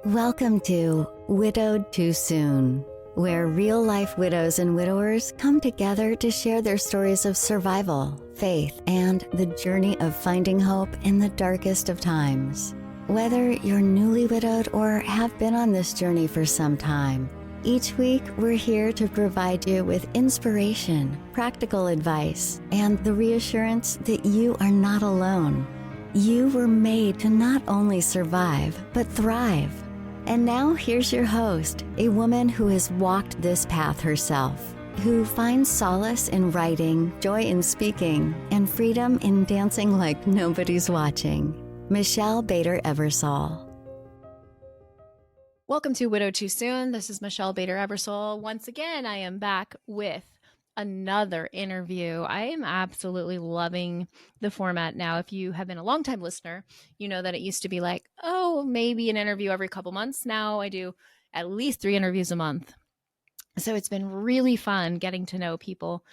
Welcome to Widowed Too Soon, where real-life widows and widowers come together to share their stories of survival, faith, and the journey of finding hope in the darkest of times. Whether you're newly widowed or have been on this journey for some time, each week we're here to provide you with inspiration, practical advice, and the reassurance that you are not alone. You were made to not only survive, but thrive. And now here's your host, a woman who has walked this path herself, who finds solace in writing, joy in speaking, and freedom in dancing like nobody's watching. Michelle Bader Ebersole. Welcome to Widow Too Soon. This is Michelle Bader Ebersole. Once again, I am back with another interview. I am absolutely loving the format now. If you have been a longtime listener, you know that it used to be like, oh, maybe an interview every couple months. Now I do at least 3 interviews a month. So it's been really fun getting to know people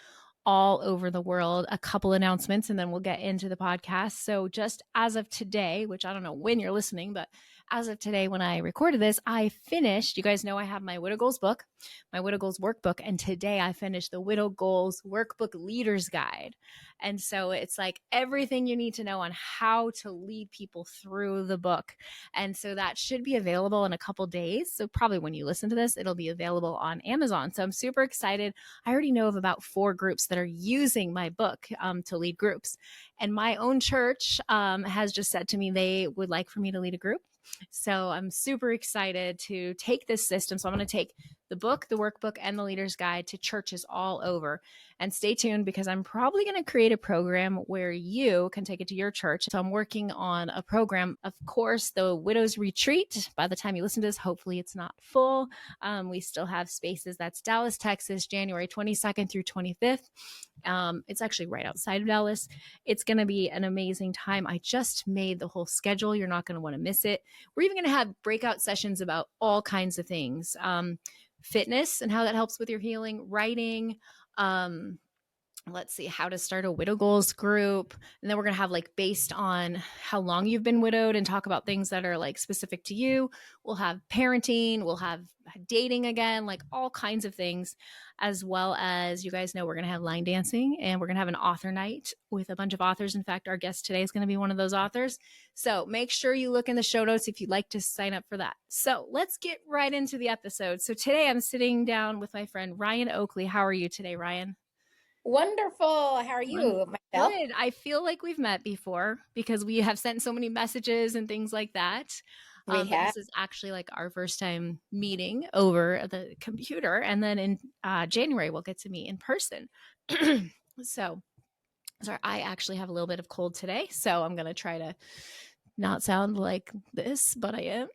all over the world. A couple announcements, and then we'll get into the podcast. So just as of today, which I don't know when you're listening, but as of today, when I recorded this, I finished, you guys know I have my Widow Goals book, my Widow Goals workbook, and today I finished the Widow Goals workbook leader's guide. And so it's like everything you need to know on how to lead people through the book. And so that should be available in a couple days. So probably when you listen to this, it'll be available on Amazon. So I'm super excited. I already know of about 4 groups that are using my book to lead groups. And my own church has just said to me they would like for me to lead a group. So I'm super excited to take this system. So I'm going to take the book, the workbook, and the leader's guide to churches all over. And stay tuned because I'm probably going to create a program where you can take it to your church. So I'm working on a program, of course, the Widow's Retreat. By the time you listen to this, hopefully it's not full. We still have spaces. That's Dallas, Texas, January 22nd through 25th. It's actually right outside of Dallas. It's going to be an amazing time. I just made the whole schedule. You're not going to want to miss it. We're even going to have breakout sessions about all kinds of things. Fitness and how that helps with your healing, writing, let's see, how to start a Widow Goals group. And then we're going to have like based on how long you've been widowed and talk about things that are like specific to you. We'll have parenting, we'll have dating again, like all kinds of things, as well as you guys know, we're going to have line dancing and we're going to have an author night with a bunch of authors. In fact, our guest today is going to be one of those authors. So make sure you look in the show notes if you'd like to sign up for that. So let's get right into the episode. So today I'm sitting down with my friend, Ryane Oakley. How are you today, Ryane? Wonderful. How are you, Michelle? Good. I feel like we've met before because we have sent so many messages and things like that. We have. This is actually like our first time meeting over the computer. And then in January, we'll get to meet in person. So, sorry, I actually have a little bit of cold today. So I'm going to try to not sound like this, but I am.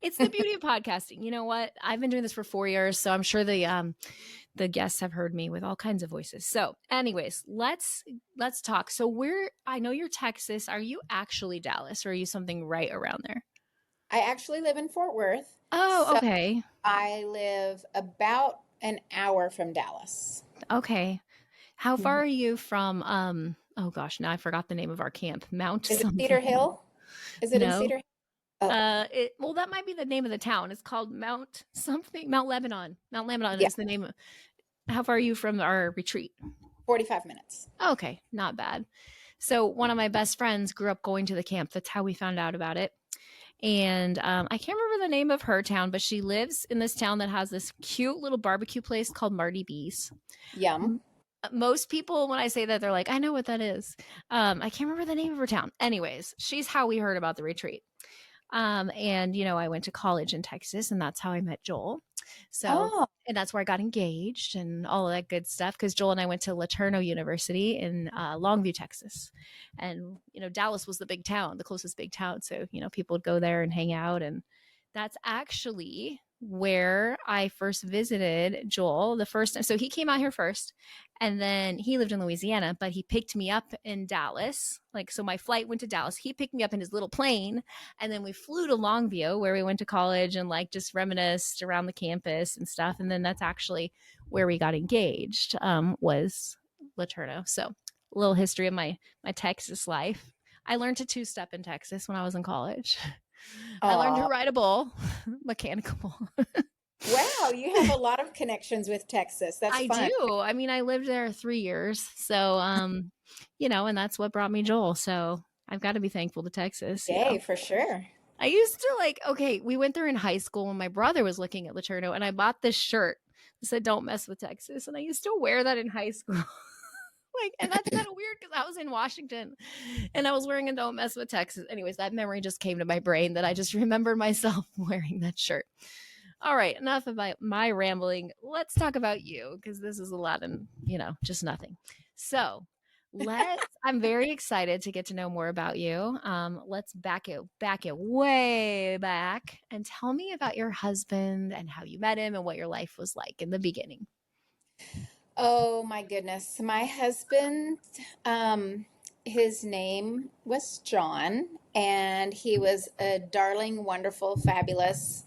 It's the beauty of podcasting. You know what? I've been doing this for 4 years, so I'm sure the guests have heard me with all kinds of voices. So anyways, let's talk. So I know you're Texas. Are you actually Dallas or are you something right around there? I actually live in Fort Worth. Oh, so okay. I live about an hour from Dallas. Okay. How far are you from, oh gosh, now I forgot the name of our camp. Mount Is something. it Cedar Hill? Is it in Cedar Hill? Oh. Well, that might be the name of the town. It's called Mount something. Mount Lebanon. Mount Lebanon is the name of. How far are you from our retreat? 45 minutes. Okay, not bad. So one of my best friends grew up going to the camp. That's how we found out about it. And I can't remember the name of her town, but she lives in this town that has this cute little barbecue place called Marty B's. Yum. Most people, when I say that, they're like, I know what that is. I can't remember the name of her town. Anyways, she's how we heard about the retreat. And, you know, I went to college in Texas and that's how I met Joel. So, and that's where I got engaged and all of that good stuff. Because Joel and I went to LeTourneau University in Longview, Texas. And, you know, Dallas was the big town, the closest big town. So, you know, people would go there and hang out. And that's actually where I first visited Joel the first time. So he came out here first and then he lived in Louisiana, but he picked me up in Dallas. Like, so my flight went to Dallas. He picked me up in his little plane and then we flew to Longview where we went to college and like just reminisced around the campus and stuff. And then that's actually where we got engaged, was LeTourneau. So a little history of my Texas life. I learned to 2-step in Texas when I was in college. I learned to Oh, ride a bull, mechanical bull. wow. You have a lot of connections with Texas. That's I fun. do. I mean, I lived there 3 years. So, and that's what brought me Joel. So I've got to be thankful to Texas. Yay, for sure. I used to okay, we went there in high school when my brother was looking at Laterno, and I bought this shirt that said, "Don't mess with Texas." And I used to wear that in high school. And that's kind of weird because I was in Washington and I was wearing a "Don't mess with Texas." Anyways, that memory just came to my brain that I just remembered myself wearing that shirt. All right, enough about my rambling. Let's talk about you because this is a lot and, just nothing. So, I'm very excited to get to know more about you. Let's back it way back and tell me about your husband and how you met him and what your life was like in the beginning. Oh my goodness. My husband, his name was John, and he was a darling, wonderful, fabulous,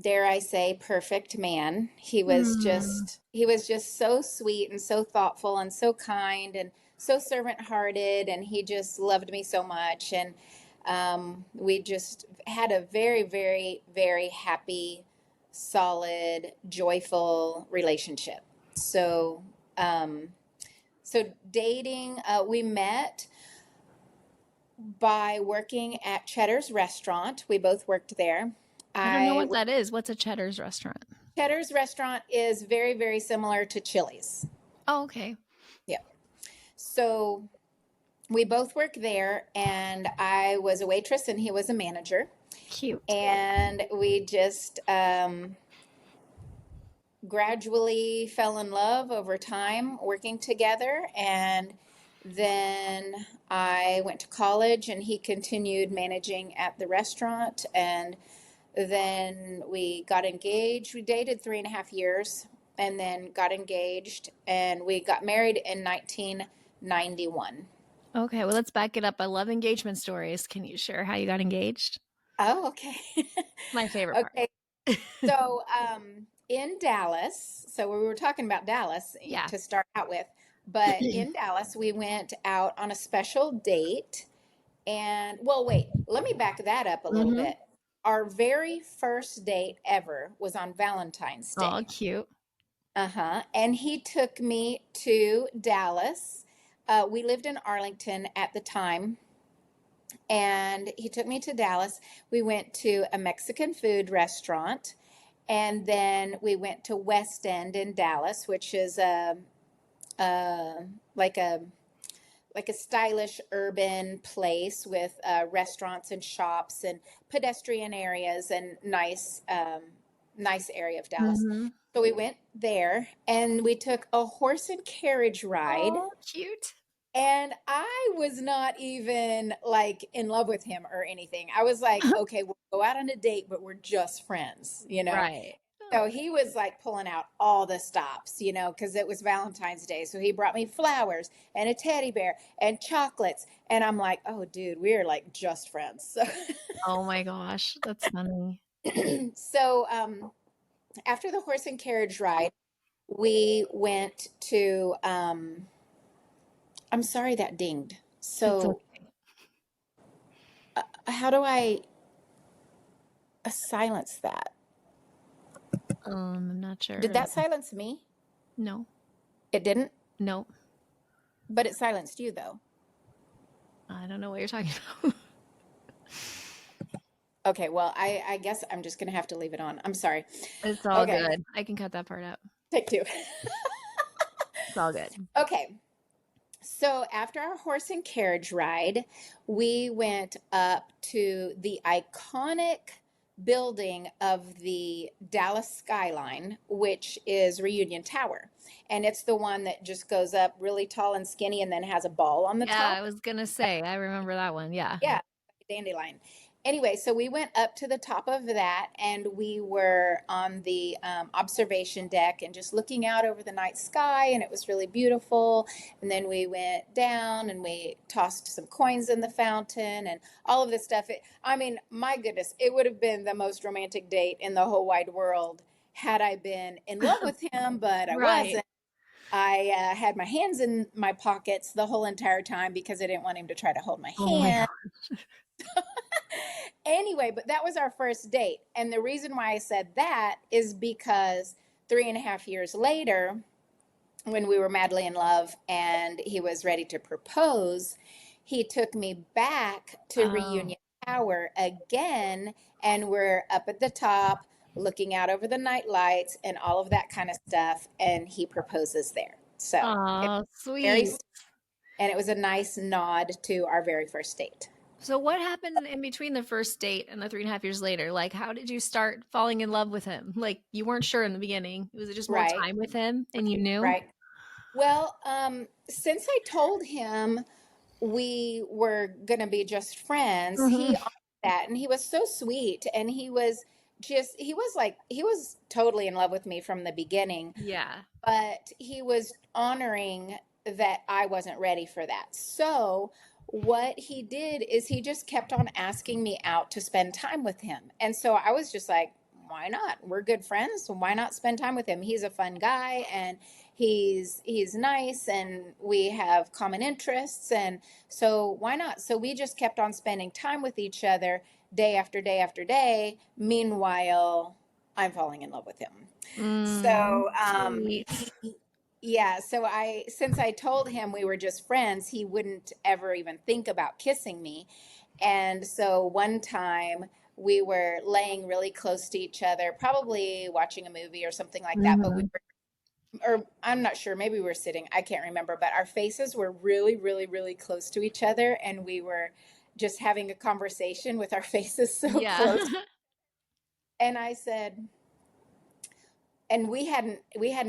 dare I say, perfect man. Hmm. He was just so sweet and so thoughtful and so kind and so servant-hearted, and he just loved me so much. And we just had a very, very, very happy, solid, joyful relationship. So, um, so dating, we met by working at Cheddar's restaurant. We both worked there. I don't know I what that is. What's a Cheddar's restaurant? Cheddar's restaurant is very, very similar to Chili's. Oh, okay. Yeah. So we both worked there, and I was a waitress and he was a manager. Cute. And we just gradually fell in love over time working together. And then I went to college and he continued managing at the restaurant. And then we got engaged. We dated 3.5 years and then got engaged, and we got married in 1991. Okay, well, let's back it up. I love engagement stories. Can you share how you got engaged? Oh, okay. My favorite part. Okay. So, in Dallas, so we were talking about Dallas Yeah. to start out with, but in Dallas, we went out on a special date. And, well, wait, let me back that up a little Hmm. bit. Our very first date ever was on Valentine's Oh, Day. cute. Uh-huh. And he took me to Dallas. We lived in Arlington at the time, and he took me to Dallas. We went to a Mexican food restaurant, and then we went to West End in Dallas, which is a like a like a stylish urban place with restaurants and shops and pedestrian areas and nice area of Dallas. Hmm. So we went there and we took a horse and carriage ride. Oh, cute. And I was not even like in love with him or anything. I was like, okay, we'll go out on a date, but we're just friends, you know? Right. So he was like pulling out all the stops, because it was Valentine's Day. So he brought me flowers and a teddy bear and chocolates. And I'm like, oh, dude, we are like just friends. Oh my gosh, that's funny. So after the horse and carriage ride, we went to, I'm sorry that dinged. It's So okay. how do I silence that? I'm not Did sure. that silence me? No, It didn't, no, but it silenced you though. I don't know what you're talking about. Okay, well, I guess I'm just gonna have to leave it on. I'm sorry. It's all Okay, good. I can cut that part out. take two. It's all good. Okay, so after our horse and carriage ride, we went up to the iconic building of the Dallas skyline, which is Reunion Tower. And it's the one that just goes up really tall and skinny and then has a ball on the Yeah, I top. was gonna say, I remember that one. Yeah. Yeah, dandelion. Anyway, so we went up to the top of that and we were on the observation deck and just looking out over the night sky, and it was really beautiful. And then we went down and we tossed some coins in the fountain and all of this stuff. I mean, my goodness, it would have been the most romantic date in the whole wide world had I been in love with him, but I Right. wasn't. I had my hands in my pockets the whole entire time because I didn't want him to try to hold my Oh my hand. God. Anyway, but that was our first date. And the reason why I said that is because 3.5 years later, when we were madly in love and he was ready to propose, he took me back to Oh, Reunion Tower again. And we're up at the top looking out over the night lights and all of that kind of stuff. And he proposes there. So it oh, was very, sweet. and it was a nice nod to our very first date. So what happened in between the first date and the 3.5 years later? Like, how did you start falling in love with him? Like, you weren't sure in the beginning. Was it just more Right, time with him and you knew? right. Well, since I told him we were going to be just friends, he Mhm. honored that. And he was so sweet. And he was totally in love with me from the beginning, Yeah. but he was honoring that I wasn't ready for that. So, what he did is he just kept on asking me out to spend time with him. And so I was just like, why not? We're good friends. So why not spend time with him? He's a fun guy and he's nice and we have common interests, and so why not? So we just kept on spending time with each other day after day after day. Meanwhile, I'm falling in love with him. Mm, So sweet. yeah, so since I told him we were just friends, he wouldn't ever even think about kissing me. And so one time we were laying really close to each other, probably watching a movie or something like that, but Mhm. or I'm not sure, maybe we were sitting, I can't remember, but our faces were really, really, really close to each other. And we were just having a conversation with our faces so Yeah. close. And I said, and we hadn't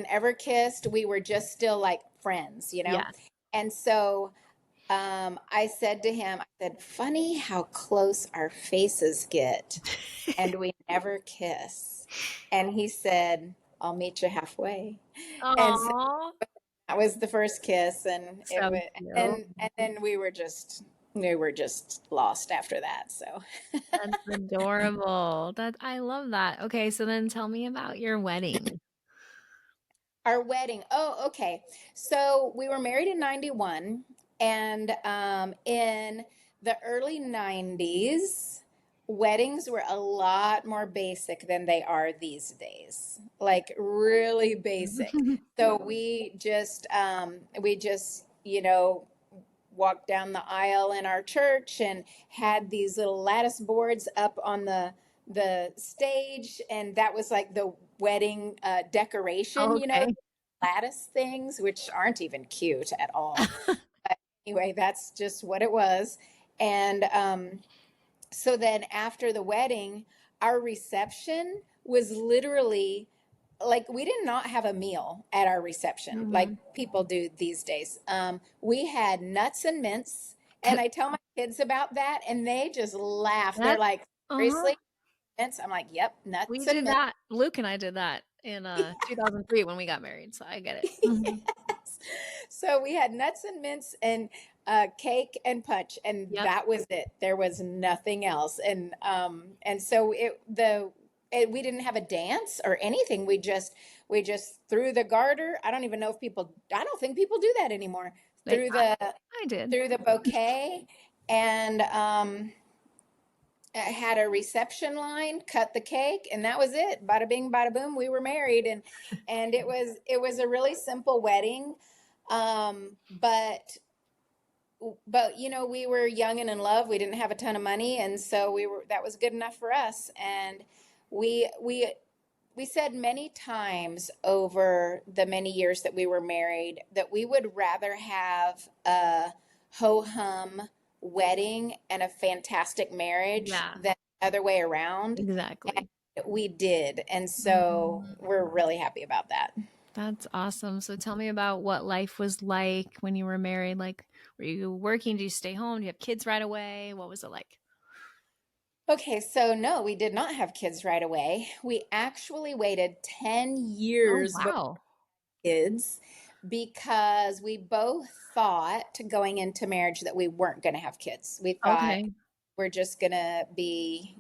ever kissed. We were just still like friends, you know? Yeah. And so I said to him, I said, funny how close our faces get and we never kiss. And he said, I'll meet you halfway. And so Aw. that was the first kiss, and it So was, cute. and then we were just lost after that. So That's adorable. That I love that. Okay, so then tell me about your wedding. our wedding. Oh, okay. So we were married in 91, and in the early 90s, weddings were a lot more basic than they are these days. Like really basic. So we just walked down the aisle in our church and had these little lattice boards up on the stage, and that was like the wedding decoration, Okay. lattice things, which aren't even cute at all. But anyway, that's just what it was. And so then after the wedding, our reception was literally like we did not have a meal at our reception like Mhm. people do these days. We had nuts and mints, and I tell my kids about that, and they just laugh. They're That like, uh-huh. seriously, mints? I'm like, yep, We nuts and did mints. that. Luke and I did that in 2003 when we got married, so I get it. Mhm. Yes. So we had nuts and mints and cake and punch, and Yep. that was it. There was nothing else, and so we didn't have a dance or anything. We just threw the garter. I don't even know if people. I don't think people do that anymore. Like Threw the I did. threw the bouquet, and had a reception line, cut the cake, and that was it. Bada bing, bada boom. We were married, and it was a really simple wedding, um, but we were young and in love. We didn't have a ton of money, and so that was good enough for us. And we said many times over the many years that we were married that we would rather have a ho hum wedding and a fantastic marriage Yeah, than the other way around. And exactly. we did. And so Mhm. we're really happy about that. That's awesome. So tell me about what life was like when you were married. Like, were you working? Did you stay home? Do you have kids right away? What was it like? Okay, so no, we did not have kids right away. We actually waited 10 Oh, years before wow. kids because we both thought going into marriage that we weren't going to have kids. We thought Okay. we're just going to be,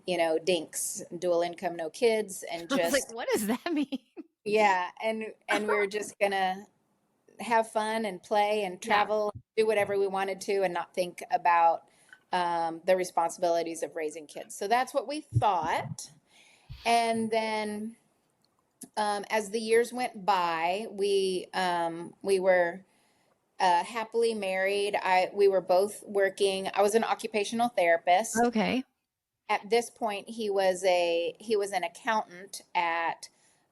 dinks, dual income, no kids, and I was like, just, what does that mean? yeah, and we are just going to have fun and play and Yeah. travel, do whatever we wanted to, and not think about the responsibilities of raising kids. So that's what we thought. And then as the years went by, we were happily married. We were both working. I was an occupational therapist. Okay. At this point, he was an accountant at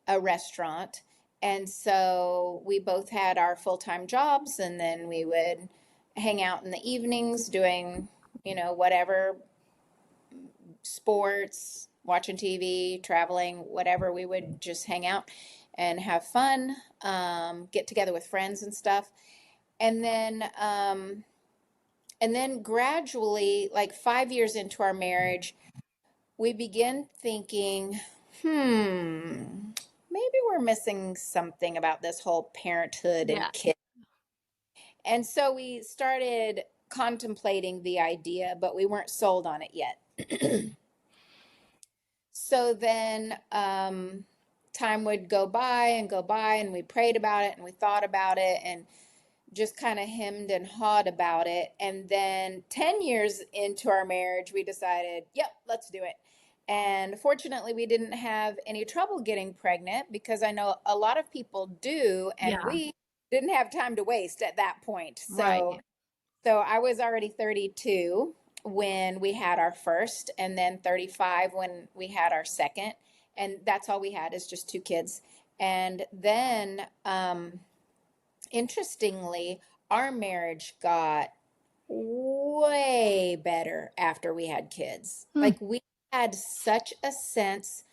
a restaurant, and so we both had our full-time jobs, and then we would hang out in the evenings doing, whatever, sports, watching TV, traveling, whatever. We would just hang out and have fun, get together with friends and stuff. And then gradually, like 5 years into our marriage, we begin thinking, maybe we're missing something about this whole parenthood Yeah. and kid. And so we started contemplating the idea, but we weren't sold on it yet. So then time would go by and go by, and we prayed about it and we thought about it and just kind of hemmed and hawed about it. And then 10 years into our marriage, we decided, yep, let's do it. And fortunately, we didn't have any trouble getting pregnant, because I know a lot of people do, and Yeah. we didn't have time to waste at that point. Right. So I was already 32 when we had our first, and then 35 when we had our second. And that's all we had, is just two kids. And then, interestingly, our marriage got way better after we had kids. Hmm. Like, we had such a sense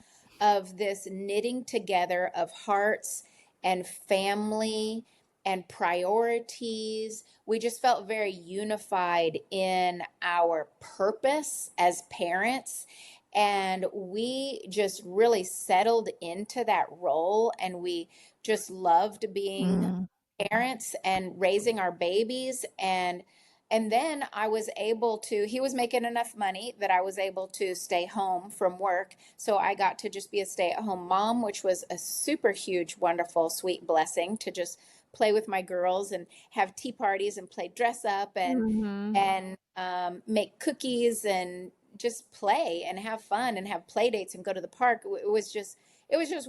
of this knitting together of hearts and family and priorities. We just felt very unified in our purpose as parents. And we just really settled into that role. And we just loved being Mm. parents and raising our babies. And then I was able to, he was making enough money that I was able to stay home from work. So I got to just be a stay-at-home mom, which was a super huge, wonderful, sweet blessing, to just play with my girls and have tea parties and play dress up and Mm-hmm. make cookies and just play and have fun and have play dates and go to the park. It was just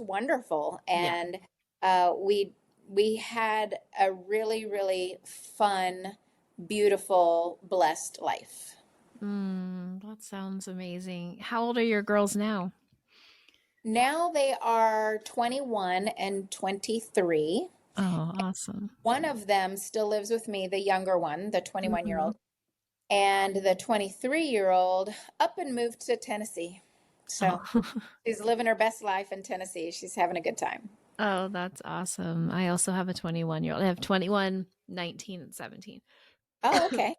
wonderful. Yeah. And we had a really, really fun, beautiful, blessed life. That sounds amazing. How old are your girls now? Now they are 21 and 23. Oh, awesome. One of them still lives with me, the younger one, the 21-year-old, Mhm. and the 23-year-old up and moved to Tennessee. So Oh. she's living her best life in Tennessee. She's having a good time. Oh, that's awesome. I also have a 21-year-old. I have 21, 19, and 17. Oh, okay.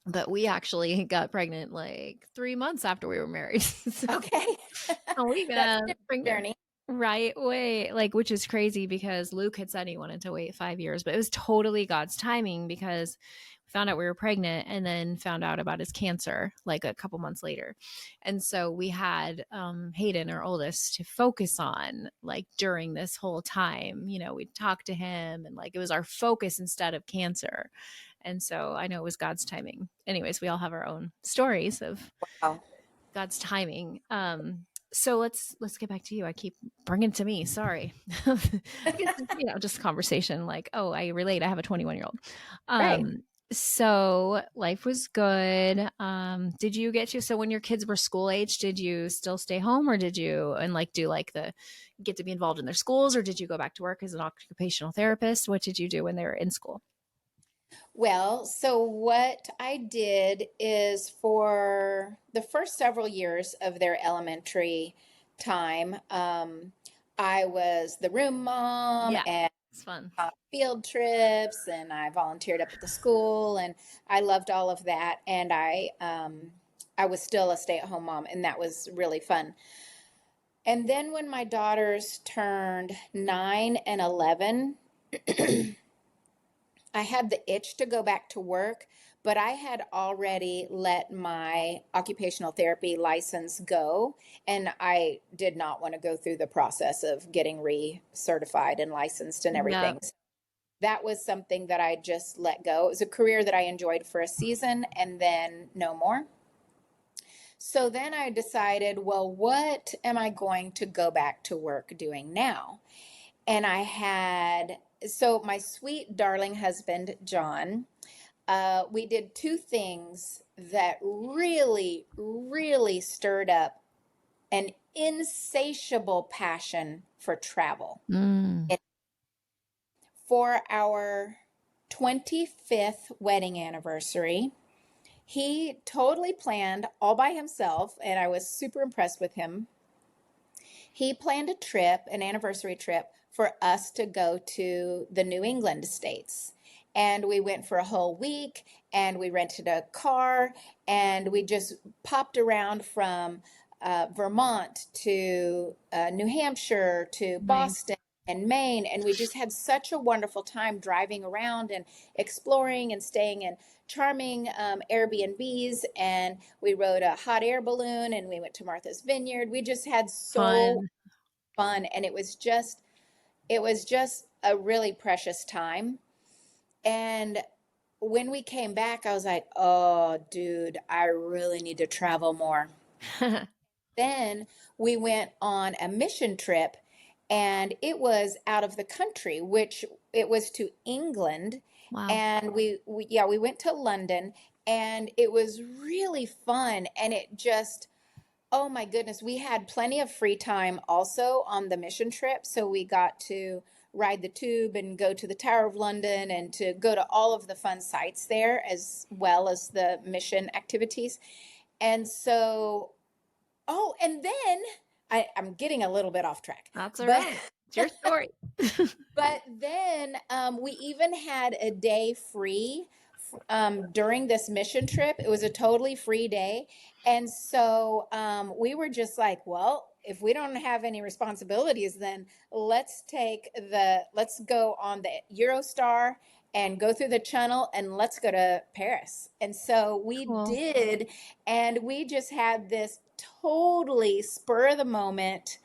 But we actually got pregnant like 3 months after we were married. So Okay. we That's a got different pregnant journey. right away, like, which is crazy because Luke had said he wanted to wait 5 years, but it was totally God's timing because we found out we were pregnant and then found out about his cancer like a couple months later. And so we had Hayden, our oldest, to focus on like during this whole time. We'd talk to him and like it was our focus instead of cancer. And so I know it was God's timing. Anyways, we all have our own stories of Oh, God's timing. So let's get back to you. I keep bringing it to me. Sorry. Just conversation like, oh, I relate. I have a 21-year-old. right. So life was good. Did you so when your kids were school age, did you still stay home or did you and like do like the get to be involved in their schools, or did you go back to work as an occupational therapist? What did you do when they were in school? Well, so what I did is, for the first several years of their elementary time, I was the room mom Yeah, and it's fun. field trips, and I volunteered up at the school, and I loved all of that. And I was still a stay-at-home mom, and that was really fun. And then when my daughters turned 9 and 11, I had the itch to go back to work, but I had already let my occupational therapy license go, and I did not want to go through the process of getting recertified and licensed and Yeah. everything. that was something that I just let go. It was a career that I enjoyed for a season and then no more. So then I decided, well, what am I going to go back to work doing now? And so my sweet, darling husband, John, we did two things that really, really stirred up an insatiable passion for travel. Mm. For our 25th wedding anniversary, he totally planned all by himself, and I was super impressed with him. He planned a trip, an anniversary trip, for us to go to the New England states. And we went for a whole week, and we rented a car, and we just popped around from Vermont to New Hampshire to Nice. Boston and Maine. And we just had such a wonderful time driving around and exploring and staying in charming Airbnbs. And we rode a hot air balloon, and we went to Martha's Vineyard. We just had so Fun. fun, and it was just a really precious time. And when we came back, I was like, oh, dude, I really need to travel more. Then we went on a mission trip, and it was out of the country, which it was to England. Wow. And we went to London, and it was really fun. And it just, oh my goodness, we had plenty of free time also on the mission trip. So we got to ride the tube and go to the Tower of London and to go to all of the fun sites there as well as the mission activities. And so, oh, and then I'm getting a little bit off track. That's all But right. It's your story. but then we even had a day free during this mission trip. It was a totally free day. And so we were just like, well, if we don't have any responsibilities, then let's go on the Eurostar and go through the channel and let's go to Paris. And so we Cool. did, and we just had this totally spur of the moment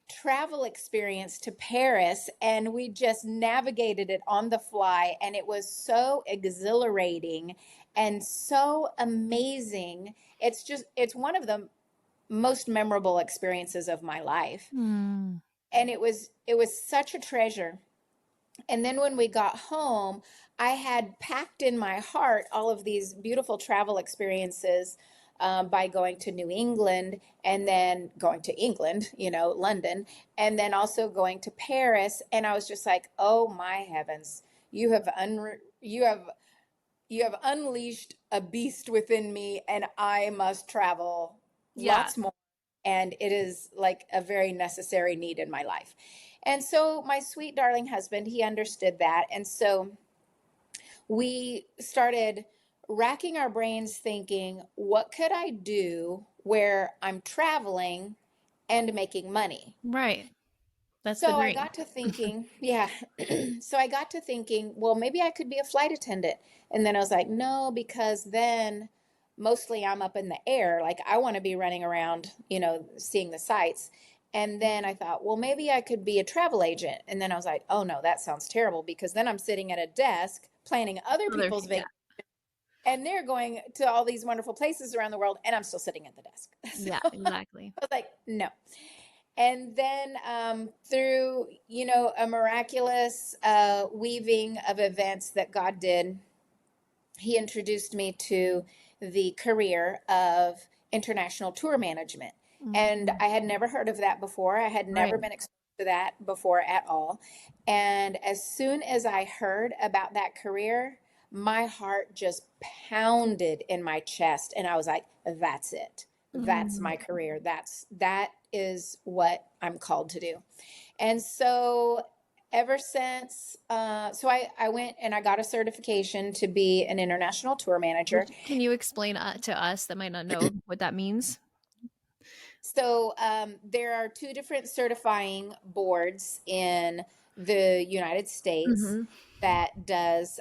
travel experience to Paris, and we just navigated it on the fly, and it was so exhilarating and so amazing. It's one of the most memorable experiences of my life. Mm. And it was such a treasure. And then when we got home, I had packed in my heart all of these beautiful travel experiences by going to New England and then going to England, London, and then also going to Paris. And I was just like, oh my heavens, you have unleashed a beast within me, and I must travel lots more. And it is like a very necessary need in my life. And so my sweet, darling husband, he understood that. And so we started racking our brains thinking, what could I do where I'm traveling and making money? Right. That's So the I dream. got to thinking, yeah. So I got to thinking, well, maybe I could be a flight attendant. And then I was like, no, because then mostly I'm up in the air. Like I want to be running around, seeing the sights. And then I thought, well, maybe I could be a travel agent. And then I was like, oh no, that sounds terrible, because then I'm sitting at a desk planning other people's vacations. And they're going to all these wonderful places around the world, and I'm still sitting at the desk. So Yeah, exactly. I was like, no. And then through, a miraculous weaving of events that God did, he introduced me to the career of international tour management. Mm-hmm. And I had never heard of that before. I had never been exposed to that before at all. And as soon as I heard about that career, my heart just pounded in my chest. And I was like, that's it. That's my career. That is what I'm called to do. And so ever since, I went and I got a certification to be an international tour manager. Can you explain to us that might not know what that means? So there are two different certifying boards in the United States that does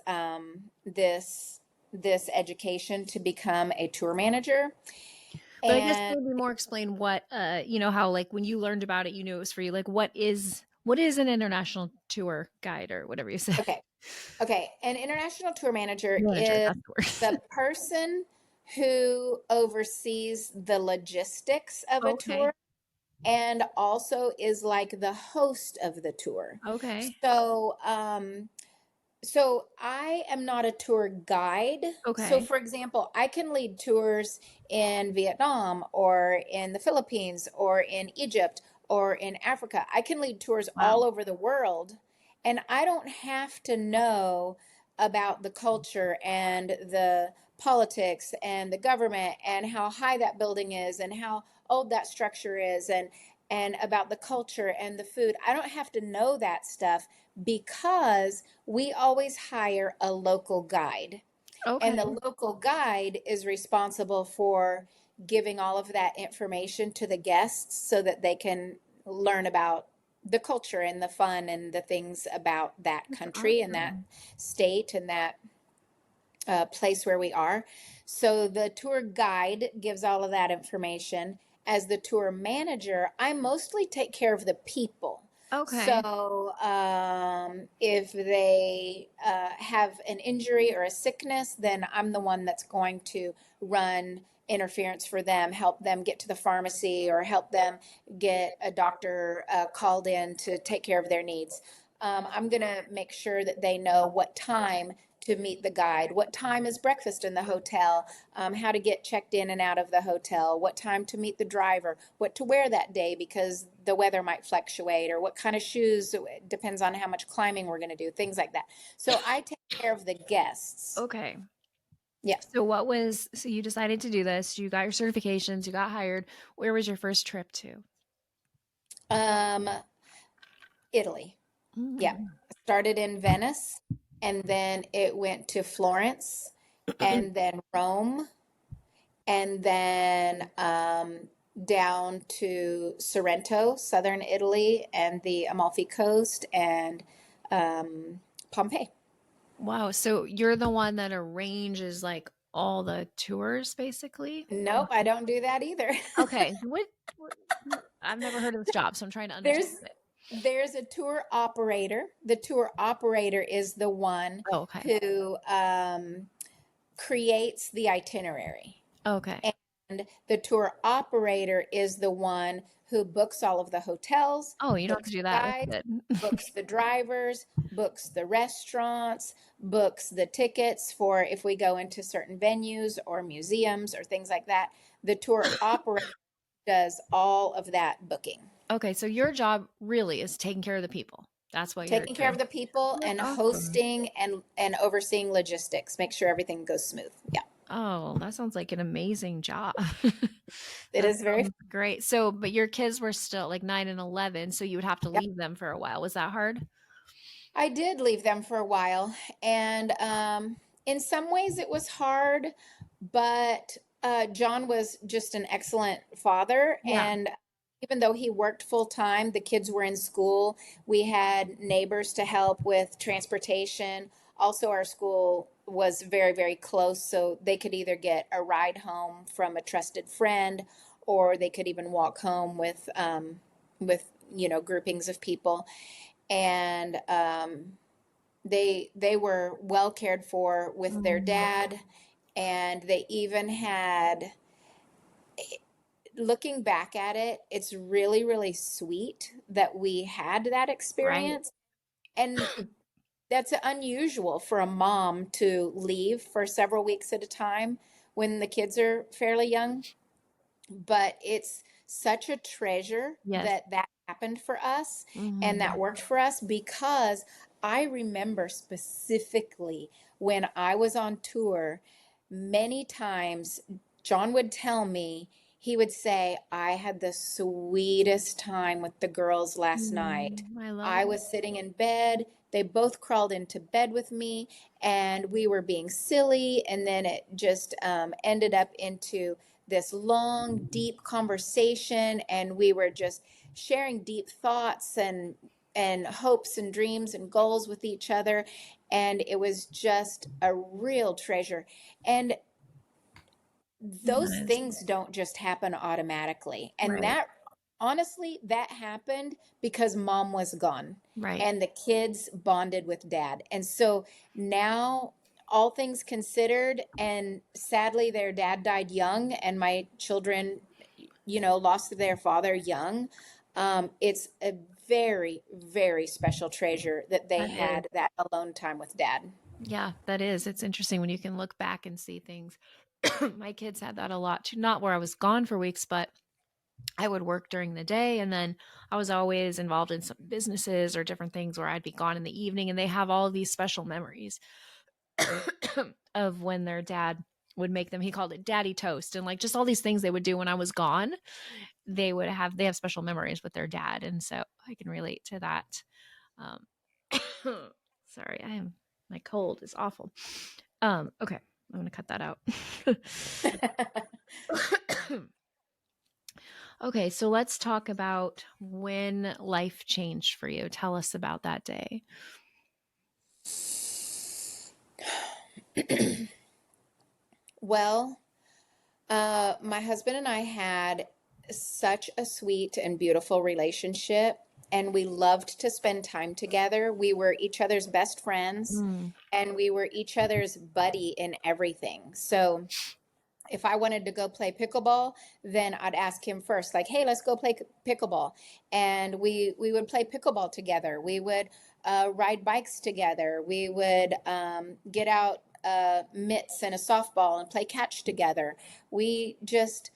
this education to become a tour manager. But I guess maybe more explain what, how like when you learned about it, you knew it was for you. Like what is What is an international tour guide or whatever you say? Okay. Okay. An international tour manager Manager, is that's the word. the person who oversees the logistics of a Okay. tour and also is like the host of the tour. Okay. So, so I am not a tour guide. So Okay. for example, I can lead tours in Vietnam or in the Philippines or in Egypt or in Africa. I can lead tours Wow. all over the world, and I don't have to know about the culture and the politics and the government and how high that building is and how old that structure is and about the culture and the food. I don't have to know that stuff because we always hire a local guide. And Okay. the local guide is responsible for giving all of that information to the guests so that they can learn about the culture and the fun and the things about that That's country and that awesome. state and that place where we are. So the tour guide gives all of that information. As the tour manager, I mostly take care of the people. Okay. So if they have an injury or a sickness, then I'm the one that's going to run interference for them, help them get to the pharmacy, or help them get a doctor called in to take care of their needs. I'm going to make sure that they know what time to meet the guide, what time is breakfast in the hotel, how to get checked in and out of the hotel, what time to meet the driver, what to wear that day because the weather might fluctuate, or what kind of shoes, it depends on how much climbing we're going to do, things like that. So I take care of the guests. Okay. Yeah. So you decided to do this, you got your certifications, you got hired. Where was your first trip to? Um, Italy. Yeah. Mm. Started in Venice, and then it went to Florence, and then Rome, and then down to Sorrento, southern Italy, and the Amalfi Coast, and Pompeii. Wow. So you're the one that arranges like all the tours basically? Nope, I don't do that either. Okay. What I've never heard of this job, so I'm trying to understand There's it. there's a tour operator. The tour operator is the one Oh, okay. who creates the itinerary. Okay. And the tour operator is the one who books all of the hotels, Oh, you don't have to books do the that. guides, That's good. books the drivers, books the restaurants, books the tickets for if we go into certain venues or museums or things like that. The tour operator does all of that booking. Okay, so your job really is taking care of the people. That's what you're Taking care of doing. the people That's and awesome. hosting and overseeing logistics, make sure everything goes smooth. Yeah. Oh, that sounds like an amazing job. It That is very. sounds great. So, but your kids were still like 9 and 11, so you would have to Yep. leave them for a while. Was that hard? I did leave them for a while, and in some ways it was hard, but John was just an excellent father, Yeah. and even though he worked full time, the kids were in school. We had neighbors to help with transportation. Also, our school was very, very close, so they could either get a ride home from a trusted friend, or they could even walk home with groupings of people. And they were well cared for with their Mm, dad, and they even had, looking back at it, it's really, really sweet that we had that right. experience. And that's unusual for a mom to leave for several weeks at a time when the kids are fairly young. But it's such a treasure Yes. that that happened for us and that Mhm. worked for us, because I remember specifically when I was on tour, many times John would tell me, he would say, I had the sweetest time with the girls last night. I love I it. was sitting in bed. They both crawled into bed with me, and we were being silly. And then it just ended up into this long, deep conversation, and we were just sharing deep thoughts and hopes and dreams and goals with each other, and it was just a real treasure. And those Yes. things don't just happen automatically, and Right. that honestly, that happened because mom was gone Right. and the kids bonded with dad. And so now, all things considered, and sadly, their dad died young, and my children, lost their father young. It's a very, very special treasure that they That is. had that alone time with dad. Yeah, that is. It's interesting when you can look back and see things. My kids had that a lot too. Not where I was gone for weeks, but I would work during the day, and then I was always involved in some businesses or different things where I'd be gone in the evening, and they have all of these special memories of when their dad would make them. He called it daddy toast, and like just all these things they would do when I was gone. They have special memories with their dad, and so I can relate to that. Um, sorry, my cold is awful. Okay, I'm gonna cut that out. Okay, so let's talk about when life changed for you. Tell us about that day. Well, my husband and I had such a sweet and beautiful relationship, and we loved to spend time together. We were each other's best friends, Mm. and we were each other's buddy in everything. So if I wanted to go play pickleball, then I'd ask him first, like, "Hey, let's go play pickleball," and we would play pickleball together. We would ride bikes together. We would get out mitts and a softball and play catch together. We just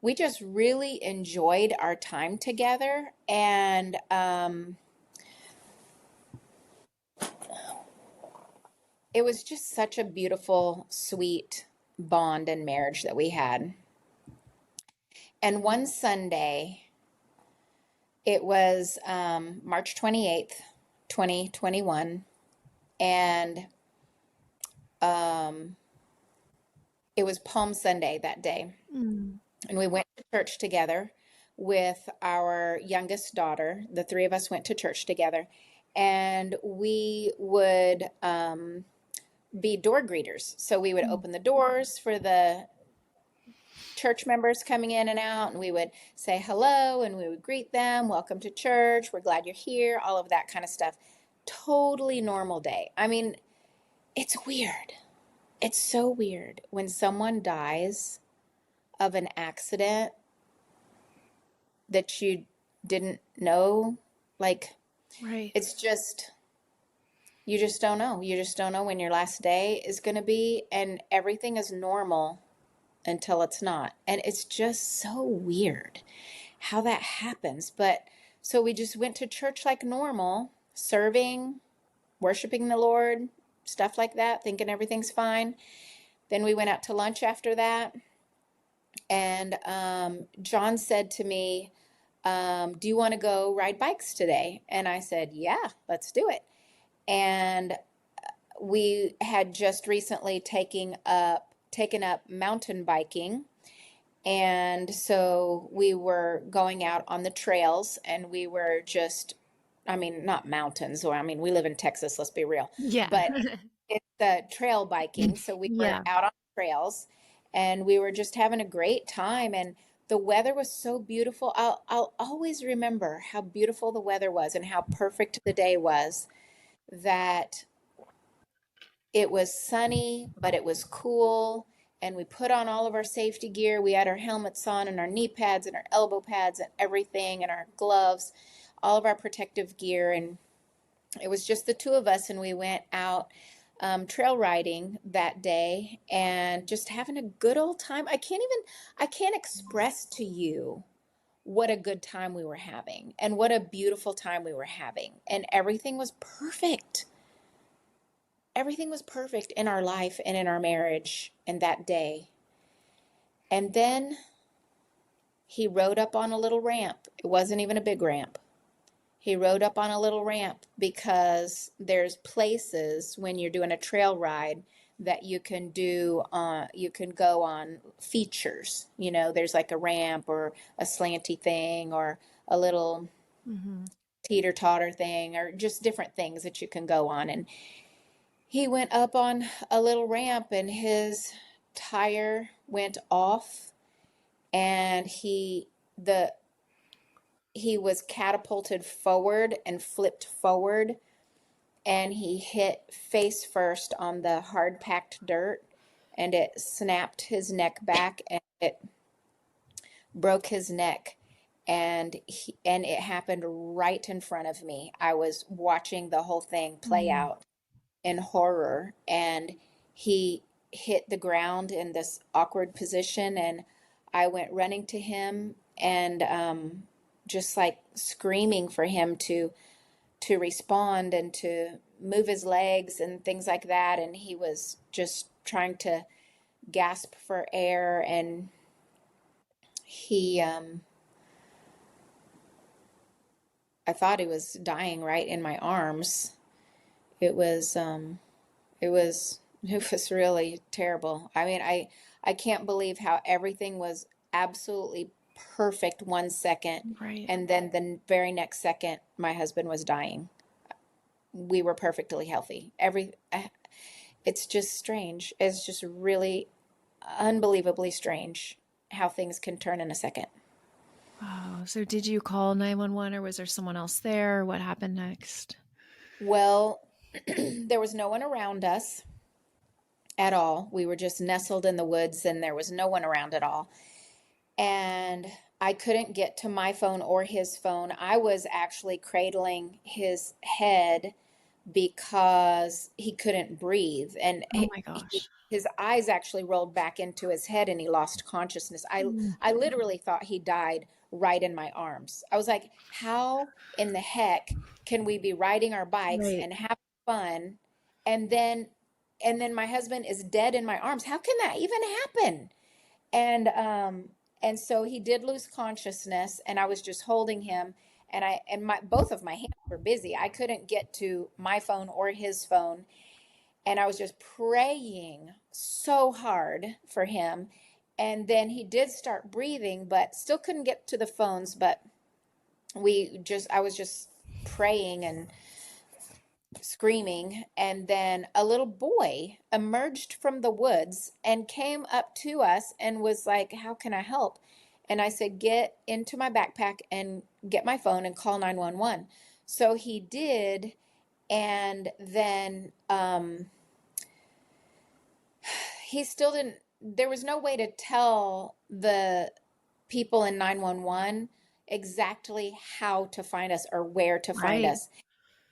we just really enjoyed our time together, and it was just such a beautiful, sweet bond and marriage that we had. And one Sunday, it was March 28th, 2021, and um, it was Palm Sunday that day. Mm. And we went to church together with our youngest daughter. The three of us went to church together, and we would be door greeters. So we would Mm. open the doors for the church members coming in and out, and we would say hello and we would greet them. Welcome to church. We're glad you're here. All of that kind of stuff. Totally normal day. I mean, it's weird. It's so weird when someone dies of an accident that you didn't know. Like, Right. it's just, you just don't know. You just don't know when your last day is going to be, and everything is normal until it's not. And it's just so weird how that happens. But so we just went to church like normal, serving, worshiping the Lord, stuff like that, thinking everything's fine. Then we went out to lunch after that. And John said to me, "Do you want to go ride bikes today?" And I said, "Yeah, let's do it." And we had just recently taken up mountain biking. And so we were going out on the trails, and we were just, I mean, not mountains, or I mean, we live in Texas, let's be real, Yeah. but it's the trail biking. So we were Yeah. out on the trails, and we were just having a great time. And the weather was so beautiful. I'll always remember how beautiful the weather was and how perfect the day was, that it was sunny, but it was cool. And we put on all of our safety gear. We had our helmets on and our knee pads and our elbow pads and everything and our gloves, all of our protective gear. And it was just the two of us. And we went out trail riding that day and just having a good old time. I can't express to you what a good time we were having and what a beautiful time we were having. And everything was perfect. Everything was perfect in our life and in our marriage and that day. And then he rode up on a little ramp. It wasn't even a big ramp. He rode up on a little ramp because there's places when you're doing a trail ride that you can go on features. There's like a ramp or a slanty thing or a little Hmm. teeter totter thing or just different things that you can go on. And he went up on a little ramp and his tire went off, and the he was catapulted forward and flipped forward, and he hit face first on the hard packed dirt, and it snapped his neck back, and it broke his neck. And it happened right in front of me. I was watching the whole thing play Mm. out in horror, and he hit the ground in this awkward position, and I went running to him, and just like screaming for him to respond and to move his legs and things like that. And he was just trying to gasp for air, and he I thought he was dying right in my arms. It was it was it was really terrible. I mean, I can't believe how everything was absolutely perfect 1 second, Right. and then the very next second my husband was dying. We were perfectly healthy. It's just strange. It's just really unbelievably strange how things can turn in a second. Wow. So did you call 911 or was there someone else there? What happened next? Well, there was no one around us at all. We were just nestled in the woods, and there was no one around at all. And I couldn't get to my phone or his phone. I was actually cradling his head because he couldn't breathe, and Oh my gosh. his eyes actually rolled back into his head, and he lost consciousness. Mm. I literally thought he died right in my arms. I was like, how in the heck can we be riding our bikes Right. and have fun, and then my husband is dead in my arms? How can that even happen? And so he did lose consciousness, and I was just holding him, and my both of my hands were busy. I couldn't get to my phone or his phone, and I was just praying so hard for him. And then he did start breathing, but still couldn't get to the phones. But I was just praying and screaming. And then a little boy emerged from the woods and came up to us and was like, "How can I help?" And I said, "Get into my backpack and get my phone and call 911." So he did. And then he still didn't, there was no way to tell the people in 911 exactly how to find us or where to find Right. us.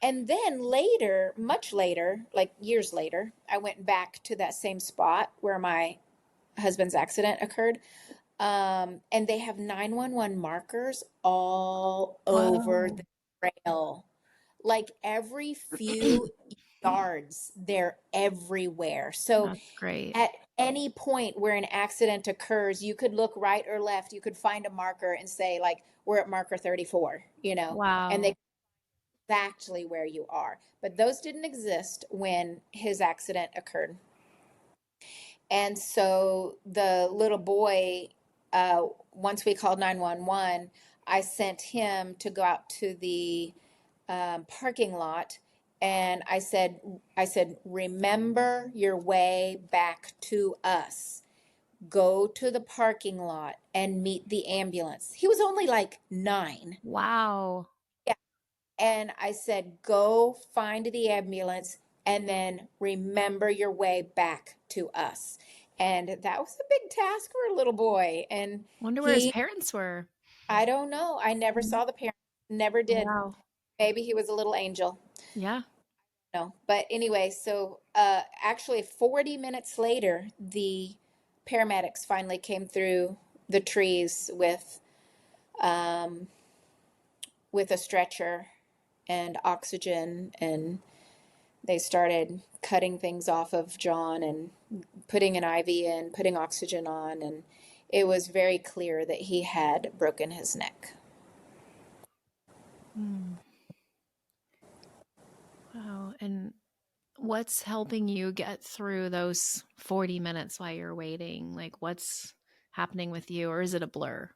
And then later, much later, like years later, I went back to that same spot where my husband's accident occurred. And they have 911 markers all over Wow. the trail. Like every few yards, they're everywhere. So That's great. at any point where an accident occurs, you could look right or left, you could find a marker and say, like, we're at marker 34, and Wow. they exactly where you are. But those didn't exist when his accident occurred. And so the little boy, once we called 911, I sent him to go out to the parking lot, and I said, remember your way back to us. Go to the parking lot and meet the ambulance. He was only like 9. Wow. Yeah. And I said, go find the ambulance and then remember your way back to us. And that was a big task for a little boy. And Wonder where his he, parents were. I don't know. I never Mhm. saw the parents, never did. Wow. Maybe he was a little angel. Yeah. No. But anyway, so actually 40 minutes later, the paramedics finally came through the trees um, with a stretcher and oxygen, and they started cutting things off of John and putting an IV in, putting oxygen on, and it was very clear that he had broken his neck. Mm. Wow. And what's helping you get through those 40 minutes while you're waiting? Like, what's happening with you, or is it a blur?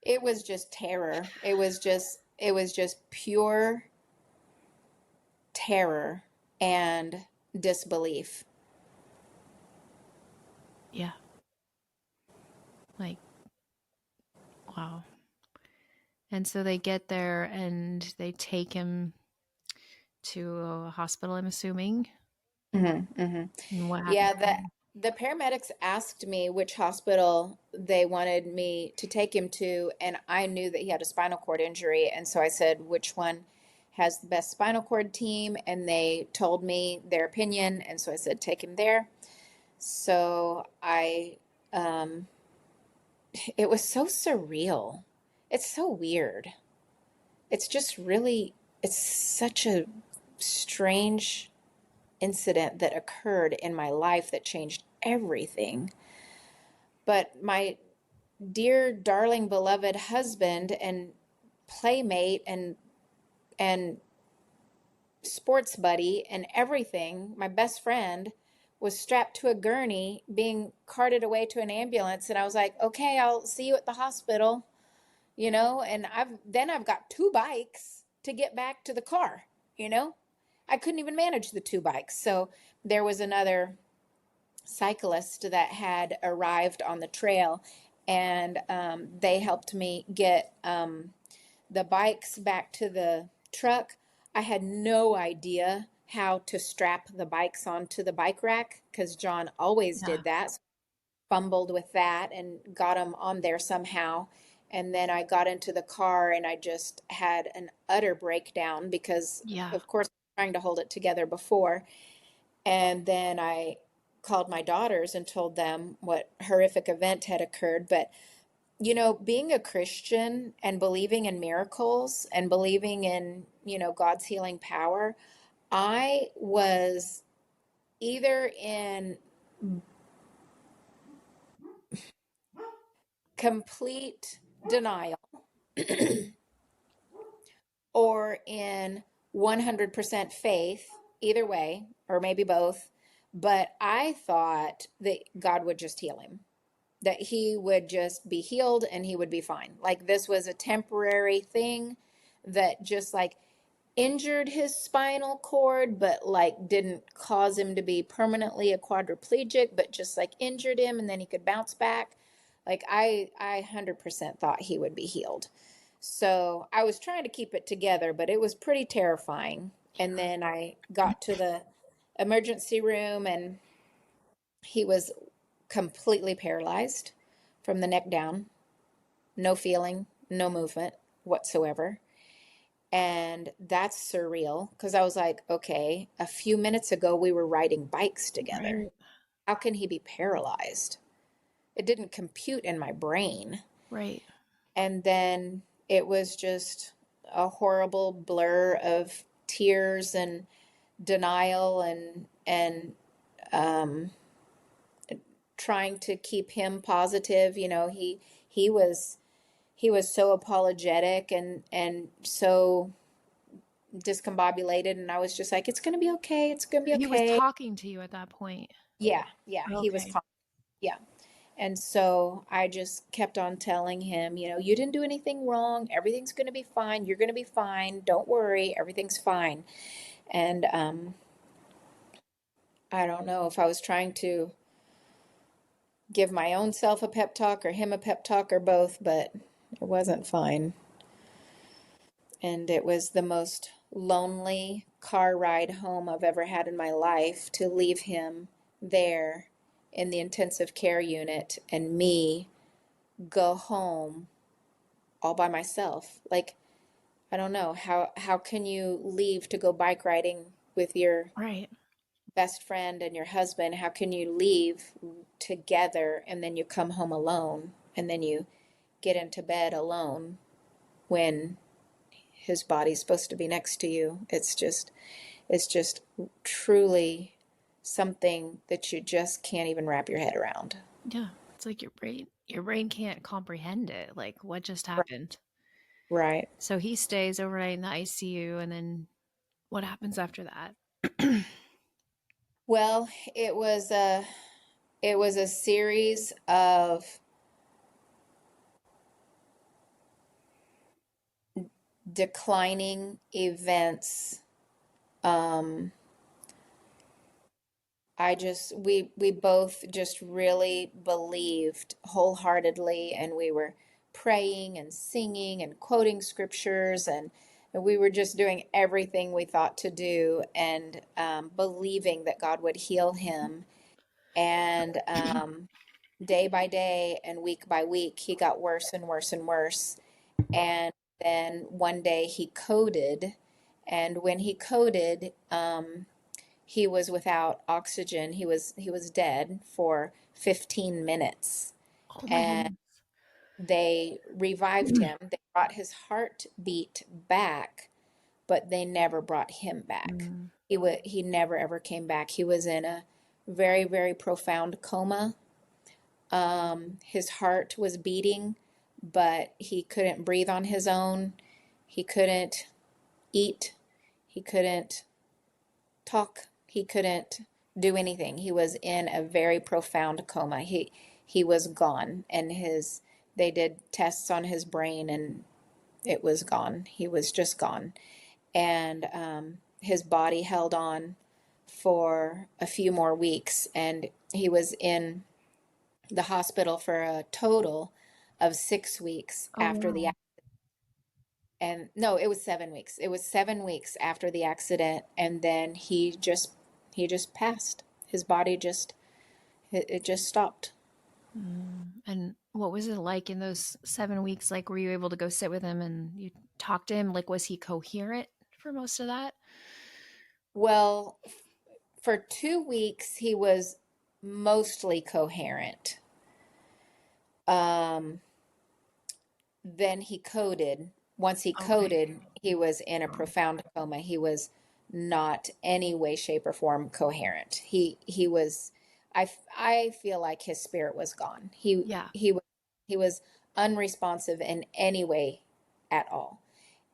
It was just terror. It was just pure terror and disbelief. Yeah. Like, wow. And so they get there and they take him to a hospital, I'm assuming. And what happened? Yeah, the paramedics asked me which hospital they wanted me to take him to, and I knew that he had a spinal cord injury, and so I said, which one has the best spinal cord team? And they told me their opinion, and so I said, take him there. So um, it was so surreal. It's so weird. It's just really, it's such a strange incident that occurred in my life that changed everything. But my dear, darling, beloved husband and playmate and sports buddy and everything, my best friend, was strapped to a gurney being carted away to an ambulance. And I was like, okay, I'll see you at the hospital, and I've got two bikes to get back to the car, you know. I couldn't even manage the two bikes. So there was another cyclist that had arrived on the trail, and they helped me get the bikes back to the truck. I had no idea how to strap the bikes onto the bike rack because John always Yeah. did that. So fumbled with that and got them on there somehow. And then I got into the car and I just had an utter breakdown because, Yeah. of course, I'm trying to hold it together before. And then I called my daughters and told them what horrific event had occurred. But, being a Christian and believing in miracles and believing in, God's healing power, I was either in complete denial or in 100% faith, either way, or maybe both. But I thought that God would just heal him, that he would just be healed and he would be fine. Like this was a temporary thing that just like injured his spinal cord, but like didn't cause him to be permanently a quadriplegic, but just like injured him and then he could bounce back. Like I 100% thought he would be healed. So I was trying to keep it together, but it was pretty terrifying. And then I got to the emergency room and he was completely paralyzed from the neck down, no feeling, no movement whatsoever. And that's surreal because I was like, okay, a few minutes ago we were riding bikes together. Right. How can he be paralyzed? It didn't compute in my brain. Right. And then it was just a horrible blur of tears and denial and um, trying to keep him positive. He was so apologetic and so discombobulated, and I was just like, it's gonna be okay, it's gonna be He was okay. talking to you at that point. Yeah, he was Okay. calm. Yeah. And so I just kept on telling him, you didn't do anything wrong, everything's gonna be fine, you're gonna be fine, don't worry, everything's fine. And I don't know if I was trying to give my own self a pep talk or him a pep talk or both, but it wasn't fine. And it was the most lonely car ride home I've ever had in my life, to leave him there in the intensive care unit and me go home all by myself. Like, I don't know, how can you leave to go bike riding with your Right. best friend and your husband? How can you leave together and then you come home alone and then you get into bed alone when his body's supposed to be next to you? It's just truly something that you just can't even wrap your head around. Yeah. It's like your brain can't comprehend it. Like what just Right. happened? Right. So he stays overnight in the ICU, and then what happens after that? Well, it was a series of declining events. Um, we both just really believed wholeheartedly, and we were praying and singing and quoting scriptures, and we were just doing everything we thought to do, and believing that God would heal him. And day by day and week by week, he got worse and worse and worse. And then one day he coded, and when he coded, he was without oxygen. He was dead for 15 minutes. Oh my And goodness. they revived him. They brought his heartbeat back, but they never brought him back. Mm. He never ever came back. He was in a very, very profound coma. His heart was beating, but he couldn't breathe on his own. He couldn't eat. He couldn't talk. He couldn't do anything. He was in a very profound coma. He was gone, and his they did tests on his brain, and it was gone. He was just gone. And his body held on for a few more weeks, and he was in the hospital for a total of 6 weeks Oh after the wow. and no, it was 7 weeks. It was 7 weeks after the accident, and then he just passed. His body just it just stopped. And what was it like in those 7 weeks? Like, were you able to go sit with him and you talk to him? Like, was he coherent for most of that? Well, for 2 weeks he was mostly coherent. Um, then he coded. Once he Okay. coded, he was in a profound coma. He was not any way, shape, or form coherent. He was. I feel like his spirit was gone. Yeah. He was unresponsive in any way at all.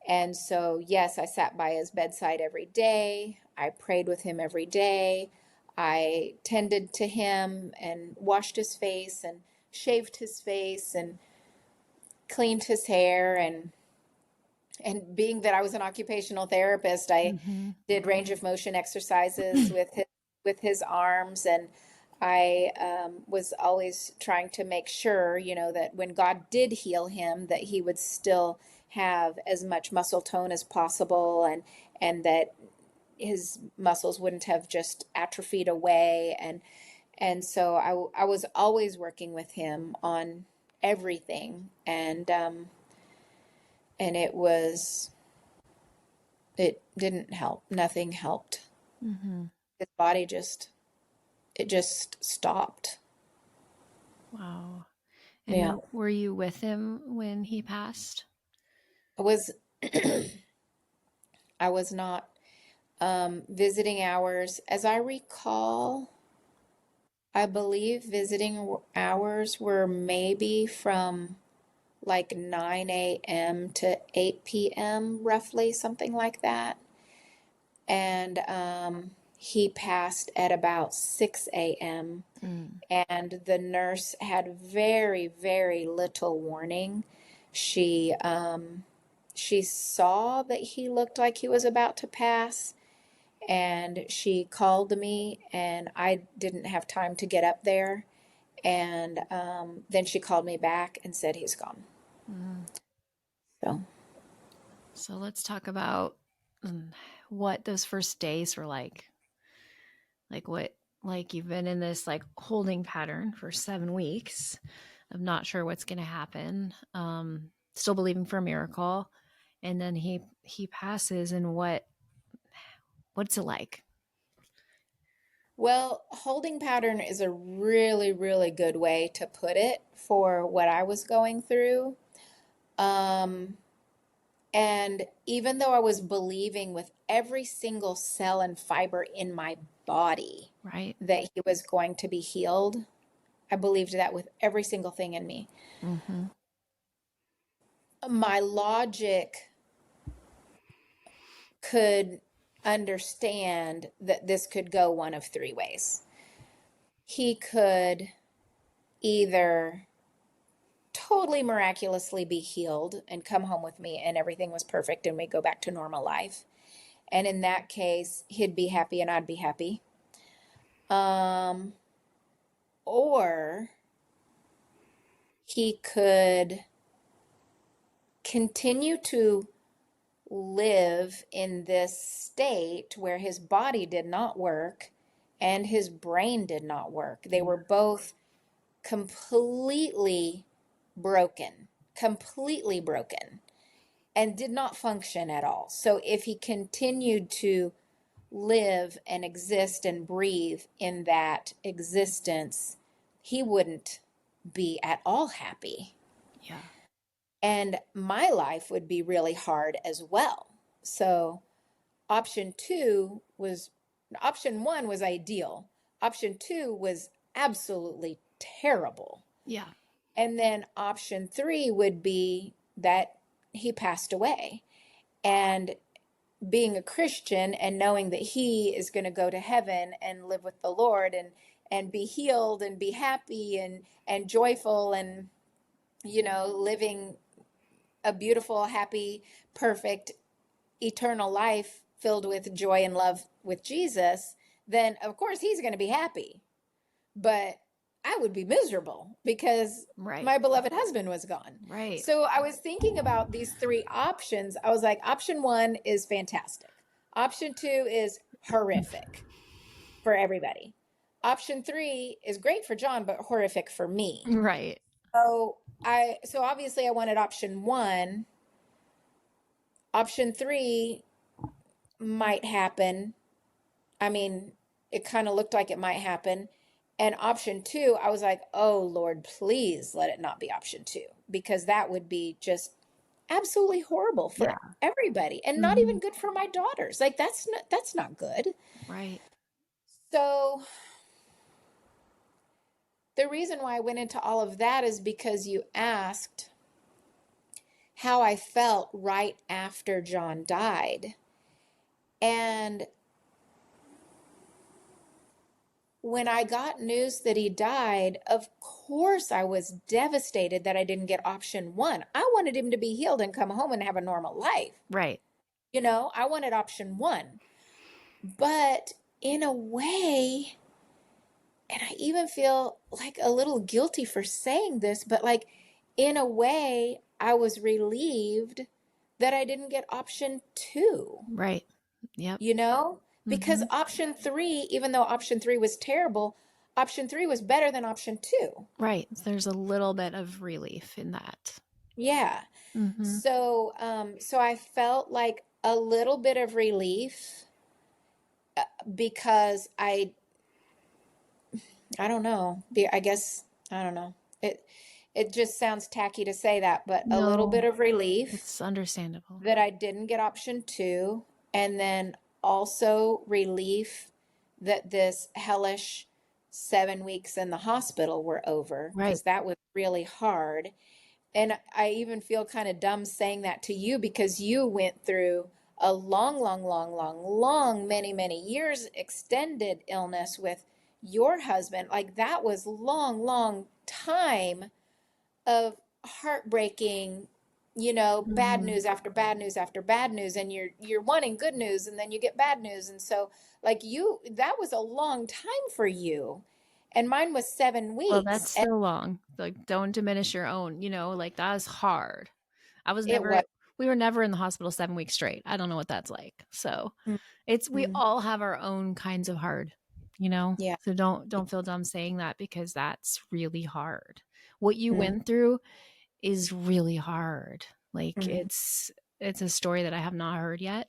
And so, yes, I sat by his bedside every day. I prayed with him every day. I tended to him and washed his face and shaved his face and cleaned his hair, and being that I was an occupational therapist, I Mm-hmm. did range of motion exercises with his arms, and I was always trying to make sure, that when God did heal him, that he would still have as much muscle tone as possible, and that his muscles wouldn't have just atrophied away, and so I was always working with him on everything, and it didn't help. Nothing helped. Mm-hmm. His body it just stopped. Wow. Yeah. And were you with him when he passed? I was I was not. Visiting hours, as I recall, I believe visiting hours were maybe from like 9 a.m. to 8 p.m., roughly, something like that. And he passed at about 6 a.m. Mm. And the nurse had very, very little warning. She saw that he looked like he was about to pass, and she called me, and I didn't have time to get up there. And then she called me back and said he's gone. Mm. So, So let's talk about what those first days were like. Like what, like you've been in this like holding pattern for 7 weeks. I'm not sure what's going to happen. Still believing for a miracle, and then he passes. And what's it like? well, holding pattern is a really, really good way to put it for what I was going through. Um, and even though I was believing with every single cell and fiber in my body Right. that he was going to be healed, I believed that with every single thing in me. Mm-hmm. My logic could understand that this could go one of three ways. He could either totally miraculously be healed and come home with me and everything was perfect and we go back to normal life. And in that case, he'd be happy and I'd be happy. Um, or he could continue to live in this state where his body did not work and his brain did not work. They were both completely completely broken, and did not function at all. So if he continued to live and exist and breathe in that existence, he wouldn't be at all happy. Yeah. And my life would be really hard as well. So option one was ideal. Option two was absolutely terrible. Yeah. And then option three would be that he passed away. And being a Christian and knowing that he is going to go to heaven and live with the Lord and be healed and be happy and joyful and, living a beautiful, happy, perfect, eternal life filled with joy and love with Jesus, then of course he's going to be happy. But I would be miserable because my beloved husband was gone. Right. So I was thinking about these three options. I was like, option one is fantastic. Option two is horrific for everybody. Option three is great for John, but horrific for me. Right. So obviously I wanted option one. Option three might happen. I mean, it kind of looked like it might happen. And option two, I was like, oh, Lord, please let it not be option two, because that would be just absolutely horrible for everybody and not even good for my daughters. Like, that's not good. Right. So the reason why I went into all of that is because you asked how I felt right after John died. And when I got news that he died, of course I was devastated that I didn't get option one. I wanted him to be healed and come home and have a normal life. Right. I wanted option one. But in a way, and I even feel like a little guilty for saying this, but like in a way, I was relieved that I didn't get option two. Right. Yep. Because option three, even though option three was terrible, option three was better than option two. Right. There's a little bit of relief in that. Yeah. So I felt like a little bit of relief because I don't know. I guess, I don't know. It just sounds tacky to say that, but a little bit of relief. It's understandable. That I didn't get option two. And then also relief that this hellish 7 weeks in the hospital were over, because that was really hard. And I even feel kind of dumb saying that to you, because you went through a long, many, many years extended illness with your husband. Like, that was long time of heartbreaking, bad news after bad news after bad news, and you're wanting good news, and then you get bad news. And so like that was a long time for you, and mine was 7 weeks. Well, that's still long. Like, don't diminish your own, like, that was hard. We were never in the hospital 7 weeks straight. I don't know what that's like. So we all have our own kinds of hard, Yeah. So don't feel dumb saying that, because that's really hard. What you went through is really hard. Like, it's a story that I have not heard yet.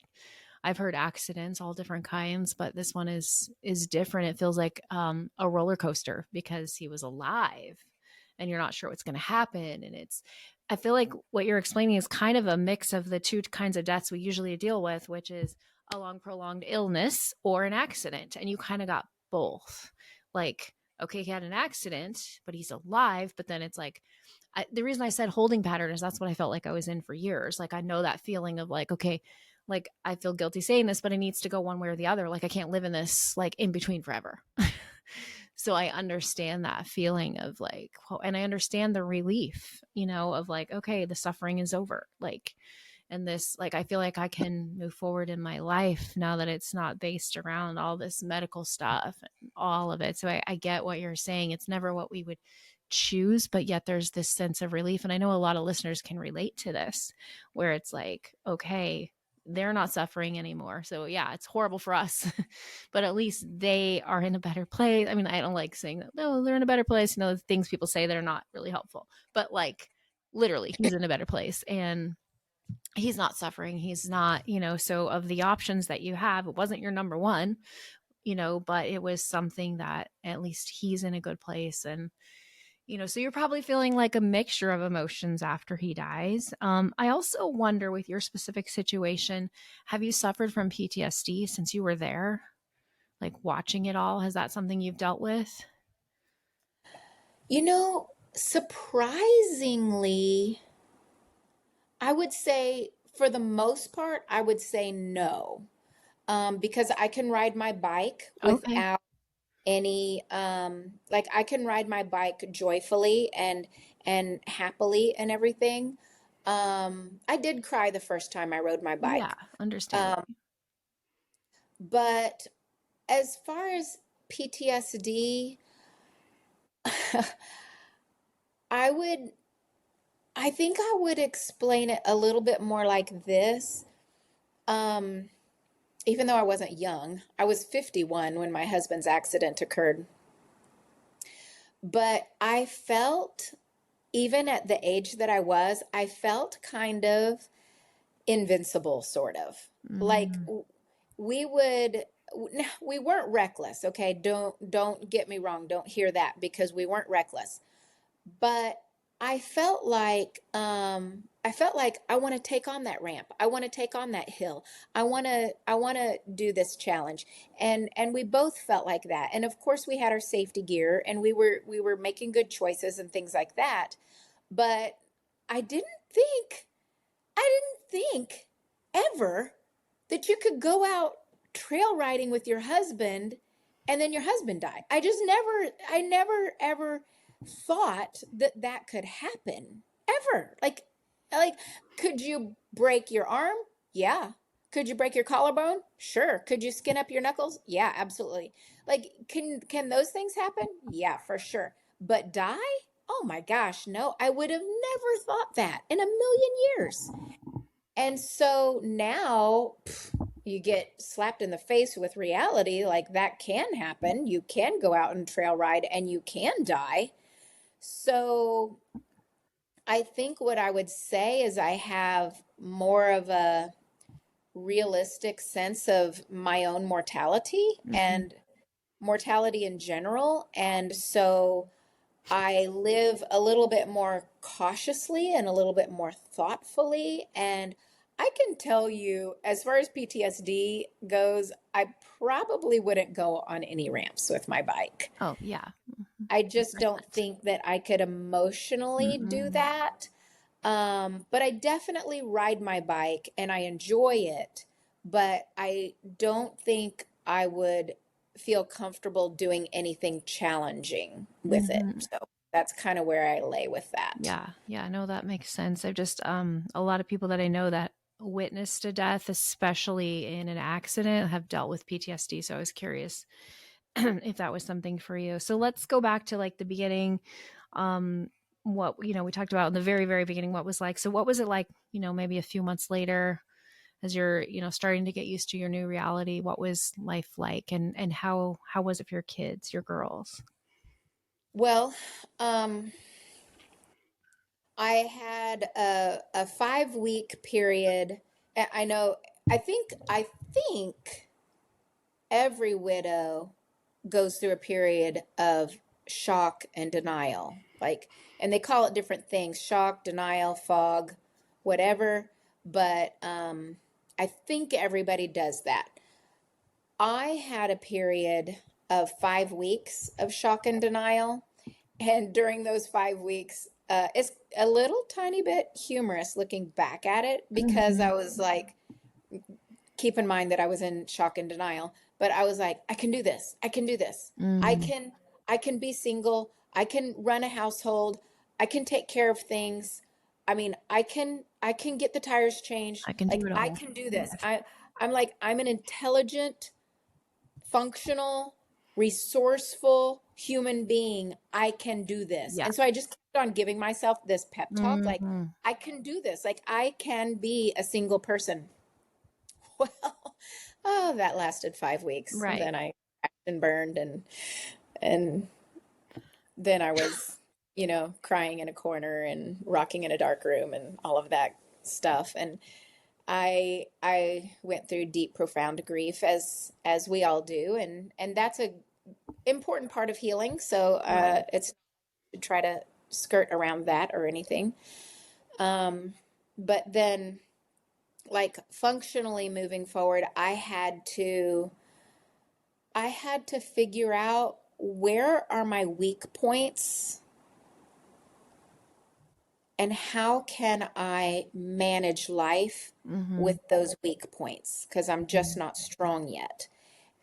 I've heard accidents, all different kinds, but this one is different. It feels like a roller coaster, because he was alive and you're not sure what's going to happen. And I feel like what you're explaining is kind of a mix of the two kinds of deaths we usually deal with, which is a long prolonged illness or an accident. And you kind of got both. Like, okay, he had an accident, but he's alive. But then it's like, the reason I said holding pattern is that's what I felt like I was in for years. Like, I know that feeling of like, okay, like, I feel guilty saying this, but it needs to go one way or the other. Like, I can't live in this like in between forever. So I understand that feeling of like, and I understand the relief, of like, okay, the suffering is over. Like, and this, like, I feel like I can move forward in my life now that it's not based around all this medical stuff and all of it. So I get what you're saying. It's never what we would choose, but yet there's this sense of relief. And I know a lot of listeners can relate to this, where it's like, okay, they're not suffering anymore. So yeah, it's horrible for us, but at least they are in a better place. I mean, I don't like saying that, no, they're in a better place. You know, the things people say that are not really helpful, but like literally he's in a better place and he's not suffering. He's not, you know, so of the options that you have, it wasn't your number one, you know, but it was something that at least he's in a good place. And, you know, so you're probably feeling like a mixture of emotions after he dies. I also wonder with your specific situation, have you suffered from PTSD since you were there? Like watching it all? Has that something you've dealt with? You know, surprisingly, I would say for the most part, I would say no. Because I can ride my bike Okay. without any like I can ride my bike joyfully and happily and everything. I did cry the first time I rode my Yeah, bike. understandable. Um, but as far as PTSD, I would I think I would explain it a little bit more like this. Um, Even though I wasn't young, I was 51 when my husband's accident occurred. But I felt, even at the age that I felt kind of invincible, sort of. Like Mm, we would, we weren't reckless, okay? Don't get me wrong. Don't hear that because we weren't reckless. But I felt like I want to take on that ramp. I want to take on that hill. I want to do this challenge. And we both felt like that. And of course we had our safety gear and we were making good choices and things like that. But I didn't think I didn't think ever that you could go out trail riding with your husband and then your husband die. I never ever thought that that could happen ever. Like, could you break your arm? Yeah. Could you break your collarbone? Sure. Could you skin up your knuckles? Yeah, absolutely. Like, can those things happen? Yeah, for sure. But die? Oh my gosh, no. I would have never thought that in a million years. And so now you get slapped in the face with reality like that can happen. You can go out and trail ride and you can die. So I think what I would say is I have more of a realistic sense of my own mortality mhm. and mortality in general. And so I live a little bit more cautiously and a little bit more thoughtfully. And I can tell you, as far as PTSD goes, I probably wouldn't go on any ramps with my bike. Oh, yeah. I just don't 100%. think that I could emotionally do Mm-mm. that. But I definitely ride my bike and I enjoy it, but I don't think I would feel comfortable doing anything challenging with it. Mhm. So that's kind of where I lay with that. Yeah, yeah, no, that makes sense. I've just a lot of people that I know that witnessed a death, especially in an accident, have dealt with PTSD. So I was curious if that was something for you. So let's go back to like the beginning. Um, what you know, we talked about in the very, very beginning, what was like. So what was it like, you know, maybe a few months later as you're, you know, starting to get used to your new reality? What was life like and how was it for your kids, your girls? Well, um, I had a 5 week period. I know, I think every widow goes through a period of shock and denial. Like, and they call it different things: shock, denial, fog, whatever. But I think everybody does that. I had a period of 5 weeks of shock and denial. And during those 5 weeks, it's a little tiny bit humorous looking back at it because Mhm. I was like, keep in mind that I was in shock and denial, but I was like, I can do this. I can do this. I Mm, can I can be single. I can run a household. I can take care of things. I mean, I can get the tires changed. I can do Like it I all. can do this. I'm like I'm an intelligent, functional, resourceful human being. I can do this. Yeah. And so I just kept on giving myself this pep talk, like, Mm-hmm. I can do this. Like, I can be a single person. Well, oh, that lasted 5 weeks. Right. Then I crashed and burned, and then I was, crying in a corner and rocking in a dark room and all of that stuff. And I went through deep, profound grief, as we all do, and that's a important part of healing. So Right. it's to try to skirt around that or anything. But then, like, functionally moving forward, I had to figure out, where are my weak points and how can I manage life Mm-hmm. with those weak points, because I'm just not strong yet.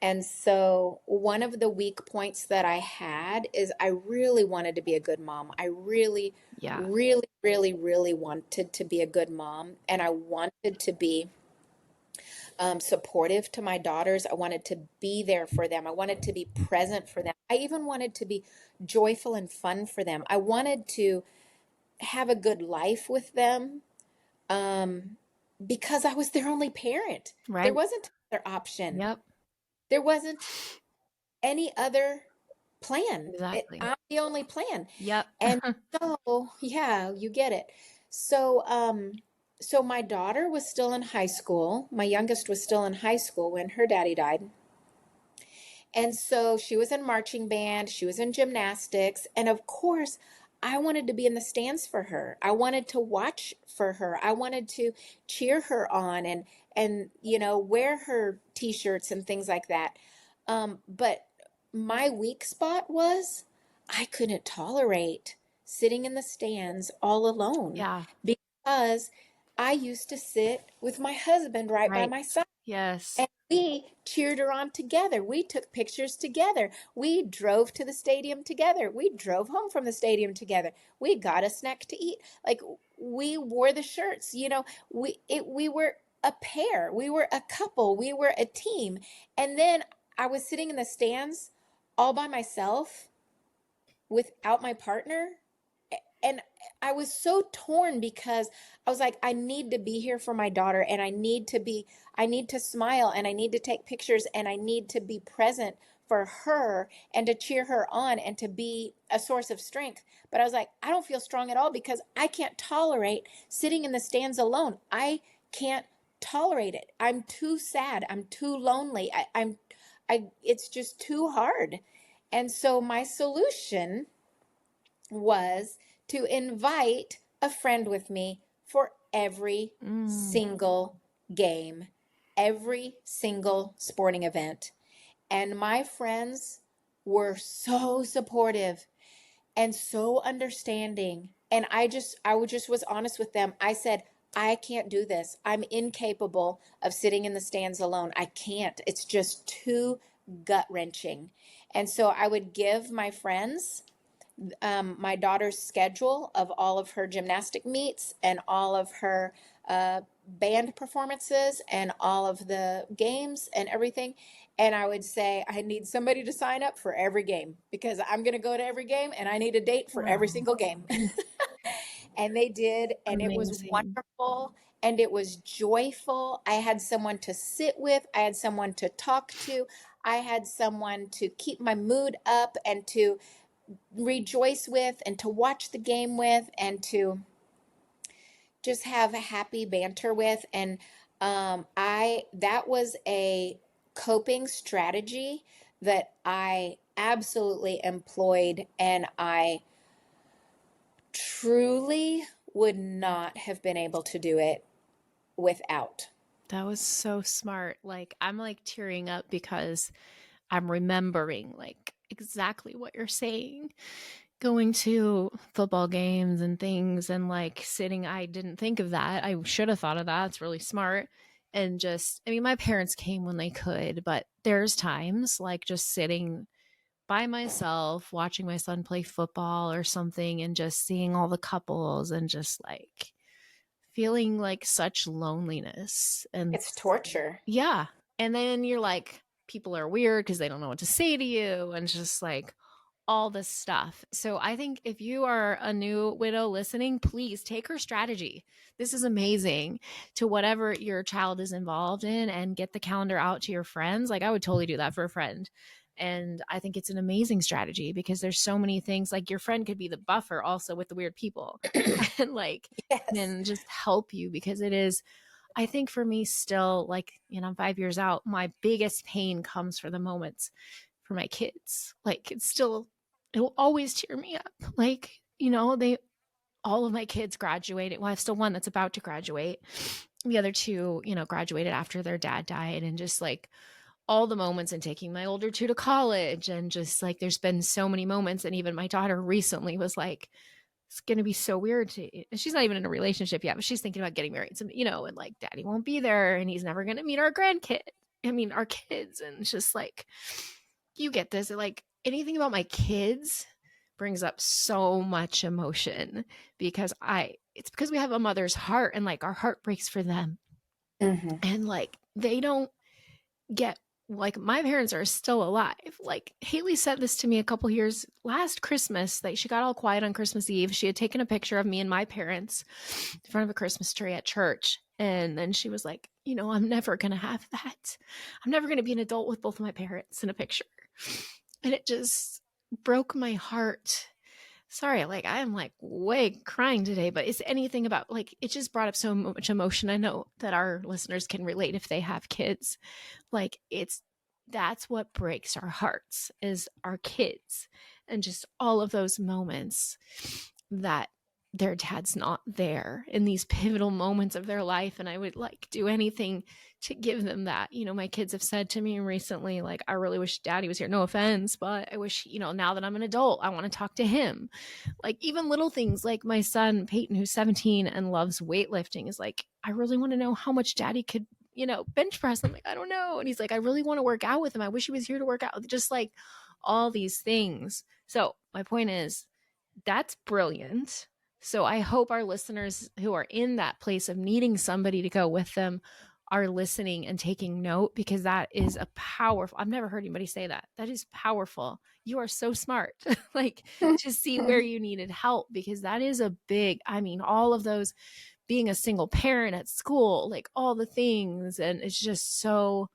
And so one of the weak points that I had is, I really wanted to be a good mom. I really, Yeah. really, really, really wanted to be a good mom. And I wanted to be supportive to my daughters. I wanted to be there for them. I wanted to be present for them. I even wanted to be joyful and fun for them. I wanted to have a good life with them, um, because I was their only parent. There Right. wasn't another option. Yep. There wasn't any other plan. Exactly. I'm the only plan. Yep. And so, yeah, you get it. So my daughter was still in high school. My youngest was still in high school when her daddy died. And so she was in marching band, she was in gymnastics, and of course, I wanted to be in the stands for her. I wanted to watch for her. I wanted to cheer her on, and wear her t-shirts and things like that. But my weak spot was, I couldn't tolerate sitting in the stands all alone, Yeah. because I used to sit with my husband right by Right. my side. Yes. And we cheered her on together. We took pictures together. We drove to the stadium together. We drove home from the stadium together. We got a snack to eat. Like, we wore the shirts. We were a pair. We were a couple. We were a team. And then I was sitting in the stands all by myself without my partner, and I was so torn, because I was like, I need to be here for my daughter, and I need to smile, and I need to take pictures, and I need to be present for her and to cheer her on and to be a source of strength. But I was like, I don't feel strong at all, because I can't tolerate sitting in the stands alone. I can't tolerate it. I'm too sad. I'm too lonely. It's just too hard. And so my solution was to invite a friend with me for every Mm. single game, every single sporting event. And my friends were so supportive and so understanding. And I was honest with them. I said, I can't do this. I'm incapable of sitting in the stands alone. I can't. It's just too gut wrenching. And so I would give my friends my daughter's schedule of all of her gymnastic meets and all of her band performances and all of the games and everything. And I would say, I need somebody to sign up for every game, because I'm going to go to every game and I need a date for every Wow. single game. And they did, and it was Amazing. wonderful and it was joyful. I had someone to sit with, I had someone to talk to, I had someone to keep my mood up and to rejoice with and to watch the game with and to just have a happy banter with. And I that was a coping strategy that I absolutely employed, and I truly would not have been able to do it without. That was so smart. Like, I'm like tearing up because I'm remembering like exactly what you're saying. Going to football games and things and like sitting, I didn't think of that. I should have thought of that. It's really smart. And just, I mean, my parents came when they could, but there's times like just sitting by myself, watching my son play football or something, and just seeing all the couples and just like feeling like such loneliness. And It's torture. yeah. And then you're like, people are weird because they don't know what to say to you, and just like all this stuff. So I think if you are a new widow listening, please take her strategy. This is amazing, to whatever your child is involved in, and get the calendar out to your friends. Like I would totally do that for a friend. And I think it's an amazing strategy because there's so many things, like your friend could be the buffer also with the weird people and like, Yes. and just help you, because it is, I think for me still, like, I'm 5 years out, my biggest pain comes for the moments for my kids. Like it's still, it will always tear me up. Like, they, all of my kids graduated. Well, I have still one that's about to graduate. The other two, graduated after their dad died, and just like all the moments, and taking my older two to college, and just like there's been so many moments. And even my daughter recently was like, it's going to be so weird to, and she's not even in a relationship yet, but she's thinking about getting married. So, and like daddy won't be there, and he's never going to meet our grandkid. I mean, our kids. And it's just like, you get this, like anything about my kids brings up so much emotion, because it's because we have a mother's heart, and like our heart breaks for them. Mm-hmm. And like, they don't get, like my parents are still alive. Like Haley said this to me a couple years last Christmas, that she got all quiet on Christmas Eve. She had taken a picture of me and my parents in front of a Christmas tree at church. And then she was like, I'm never going to have that. I'm never going to be an adult with both of my parents in a picture. And it just broke my heart. Sorry, like I am like way crying today, but it's anything about, like, it just brought up so much emotion. I know that our listeners can relate if they have kids. Like that's what breaks our hearts, is our kids, and just all of those moments that their dad's not there in these pivotal moments of their life. And I would like do anything to give them that. My kids have said to me recently, like, I really wish daddy was here. No offense, but I wish, now that I'm an adult, I want to talk to him. Like even little things, like my son, Peyton, who's 17 and loves weightlifting, is like, I really want to know how much daddy could, bench press. I'm like, I don't know. And he's like, I really want to work out with him. I wish he was here to work out. Just like all these things. So my point is, that's brilliant. So I hope our listeners who are in that place of needing somebody to go with them are listening and taking note, because that is a powerful, I've never heard anybody say that. That is powerful. You are so smart, like to see where you needed help, because that is a big, all of those, being a single parent at school, like all the things. And it's just so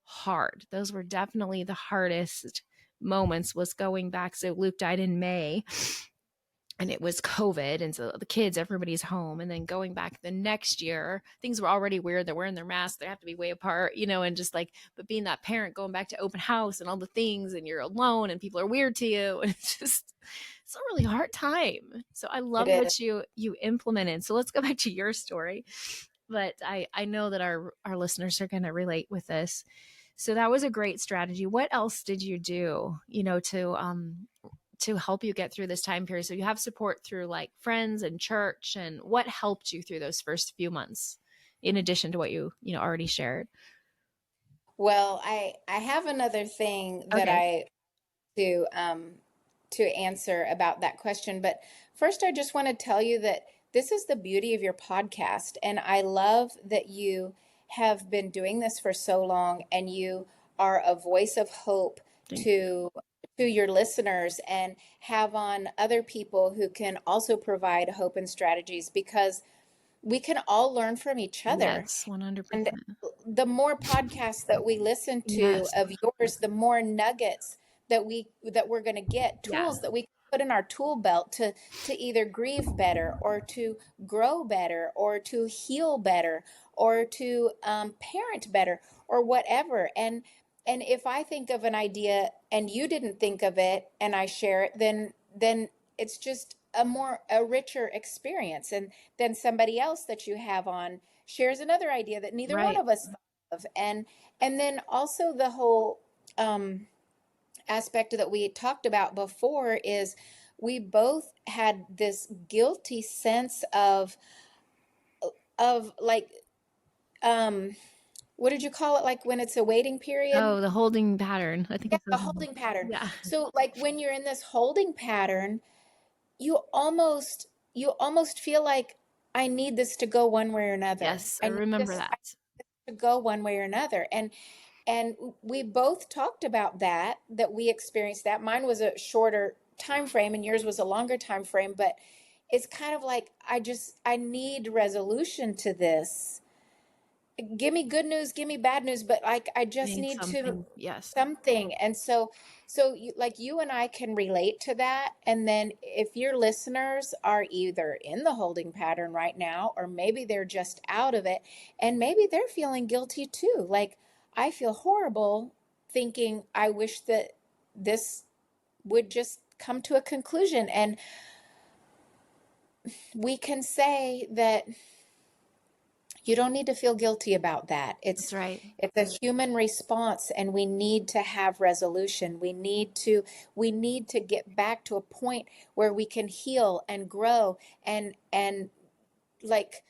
hard. Those were definitely the hardest moments, was going back. So Luke died in May, and it was COVID. And so the kids, everybody's home. And then going back the next year, things were already weird. They're wearing their masks. They have to be way apart, and just like, but being that parent going back to open house and all the things, and you're alone and people are weird to you. And it's a really hard time. So I love what you implemented. So let's go back to your story. But I know that our listeners are going to relate with this. So that was a great strategy. What else did you do, to help you get through this time period? So you have support through like friends and church, and what helped you through those first few months, in addition to what you already shared? Well, I have another thing that Okay. to answer about that question, but first I just want to tell you that this is the beauty of your podcast, and I love that you have been doing this for so long, and you are a voice of hope Thank you. to your listeners, and have on other people who can also provide hope and strategies, because we can all learn from each other. Yes, And 100%. the more podcasts that we listen to Yes. of yours, the more nuggets that we're going to get, Yeah. tools that we can put in our tool belt to either grieve better, or to grow better, or to heal better, or to parent better, or whatever. And if I think of an idea and you didn't think of it, and I share it, then it's just a richer experience. And then somebody else that you have on shares another idea that neither one Right. of us thought of. And then also the whole aspect that we talked about before is, we both had this guilty sense of like, what did you call it, like when it's a waiting period? Oh, the holding pattern. I think Yeah, it's a holding pattern. yeah. So like when you're in this holding pattern, you almost feel like, I need this to go one way or another. Yes, I I need remember this that. to go one way or another. And And we both talked about that we experienced that. Mine was a shorter time frame and yours was a longer time frame, but it's kind of like I need resolution to this. Give me good news, give me bad news, but like I just Need need to something. Yes. something. And so you, like you and I can relate to that. And then if your listeners are either in the holding pattern right now, or maybe they're just out of it, and maybe they're feeling guilty too. Like I feel horrible thinking I wish that this would just come to a conclusion. And we can say that you don't need to feel guilty about that. That's right. It's a human response, and we need to have resolution. We need to get back to a point where we can heal and grow and like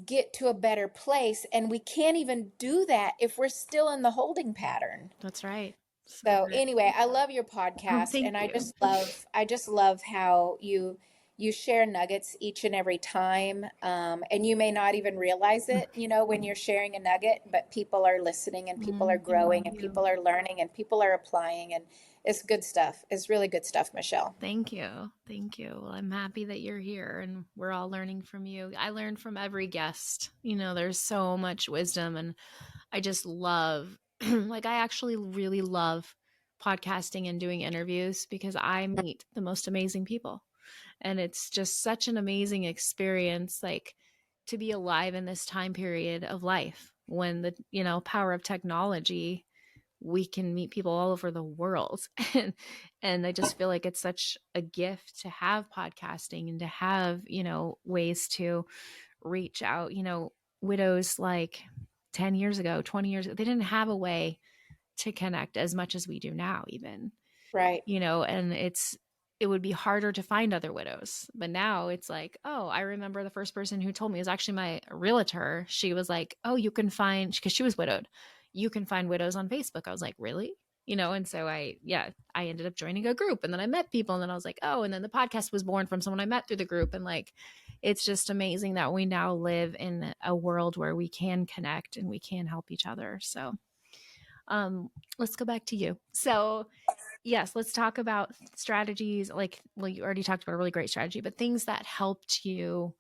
get to a better place, and we can't even do that if we're still in the holding pattern. That's right. So So good. anyway, I love your Oh, podcast, thank and you. I just love how you share nuggets each and every time, and you may not even realize it, when you're sharing a nugget, but people are listening, and people are growing, and Thank you. people are learning, and people are applying, and it's good stuff. It's really good stuff, Michelle. Thank you. Thank you. Well, I'm happy that you're here and we're all learning from you. I learn from every guest. There's so much wisdom, and I just love, like, I actually really love podcasting and doing interviews because I meet the most amazing people. And it's just such an amazing experience, like, to be alive in this time period of life when the, power of technology, we can meet people all over the world. And I just feel like it's such a gift to have podcasting and to have, ways to reach out. Widows, like 10 years ago, 20 years ago, they didn't have a way to connect as much as we do now, even. Right. And it would be harder to find other widows. But now it's like, oh, I remember the first person who told me, is actually my realtor. She was like, oh, you can find, because she was widowed, you can find widows on Facebook. I was like, really? And so I ended up joining a group, and then I met people, and then I was like, oh, and then the podcast was born from someone I met through the group. And like, it's just amazing that we now live in a world where we can connect and we can help each other. So let's go back to you. So yes, let's talk about strategies. Like, well, you already talked about a really great strategy, but things that helped you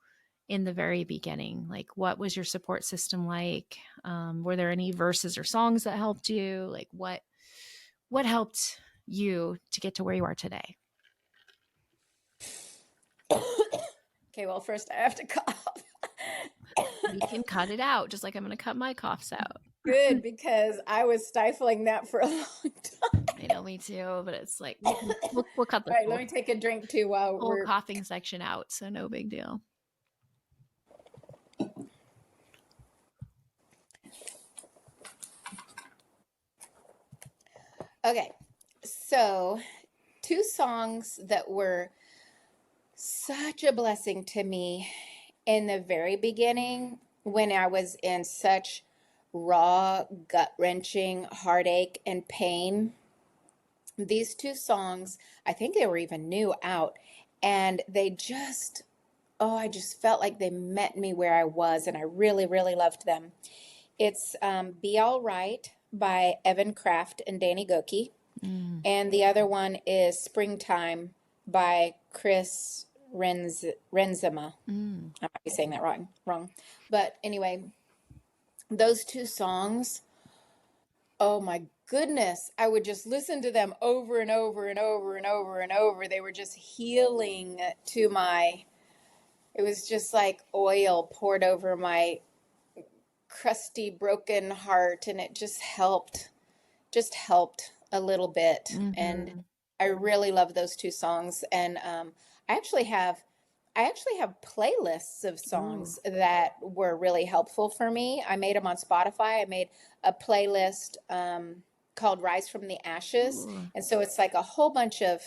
in the very beginning. Like, what was your support system like? Were there any verses or songs that helped you? Like, what helped you to get to where you are today? Okay, well, first I have to cough. We can cut it out, just like I'm going to cut my coughs out. Good, because I was stifling that for a long time. I know, me too, but it's like, we'll cut the All right, let me take a drink too while whole we're coughing section out, so no big deal. Okay. So, two songs that were such a blessing to me in the very beginning, when I was in such raw, gut-wrenching heartache and pain. These two songs, I think they were even new out, and they just, oh, I just felt like they met me where I was, and I really, really loved them. It's Be All Right by Evan Kraft and Danny Goki. And the other one is Springtime by Chris Renzema. I might be saying that wrong. But anyway, those two songs, oh my goodness, I would just listen to them over and over and over and over and over. They were just healing to it was just like oil poured over my crusty, broken heart, and it just helped a little bit. And I really love those two songs. And I actually have playlists of songs that were really helpful for me. I made them on Spotify. I made a playlist called Rise from the Ashes. And so it's like a whole bunch of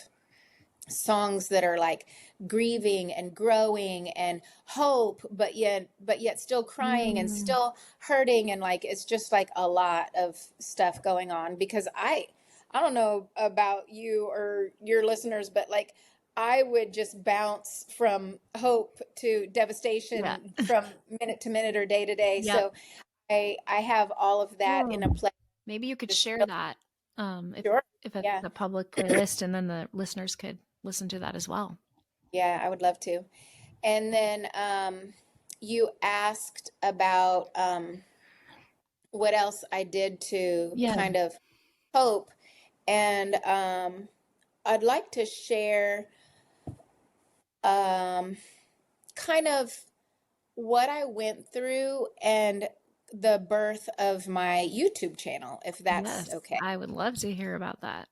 songs that are like grieving and growing and hope, but yet still crying and still hurting, and like it's just like a lot of stuff going on. Because I don't know about you or your listeners, but like I would just bounce from hope to devastation from minute to minute or day to day. So I have all of that in a place. Maybe you could Just share feel that if sure. it's Yeah. a public playlist, and then the listeners could listen to that as well. Yeah, I would love to. And then you asked about what else I did to Yeah. kind of cope. And I'd like to share um, kind of what I went through and the birth of my YouTube channel, if that's Yes, okay. I would love to hear about that.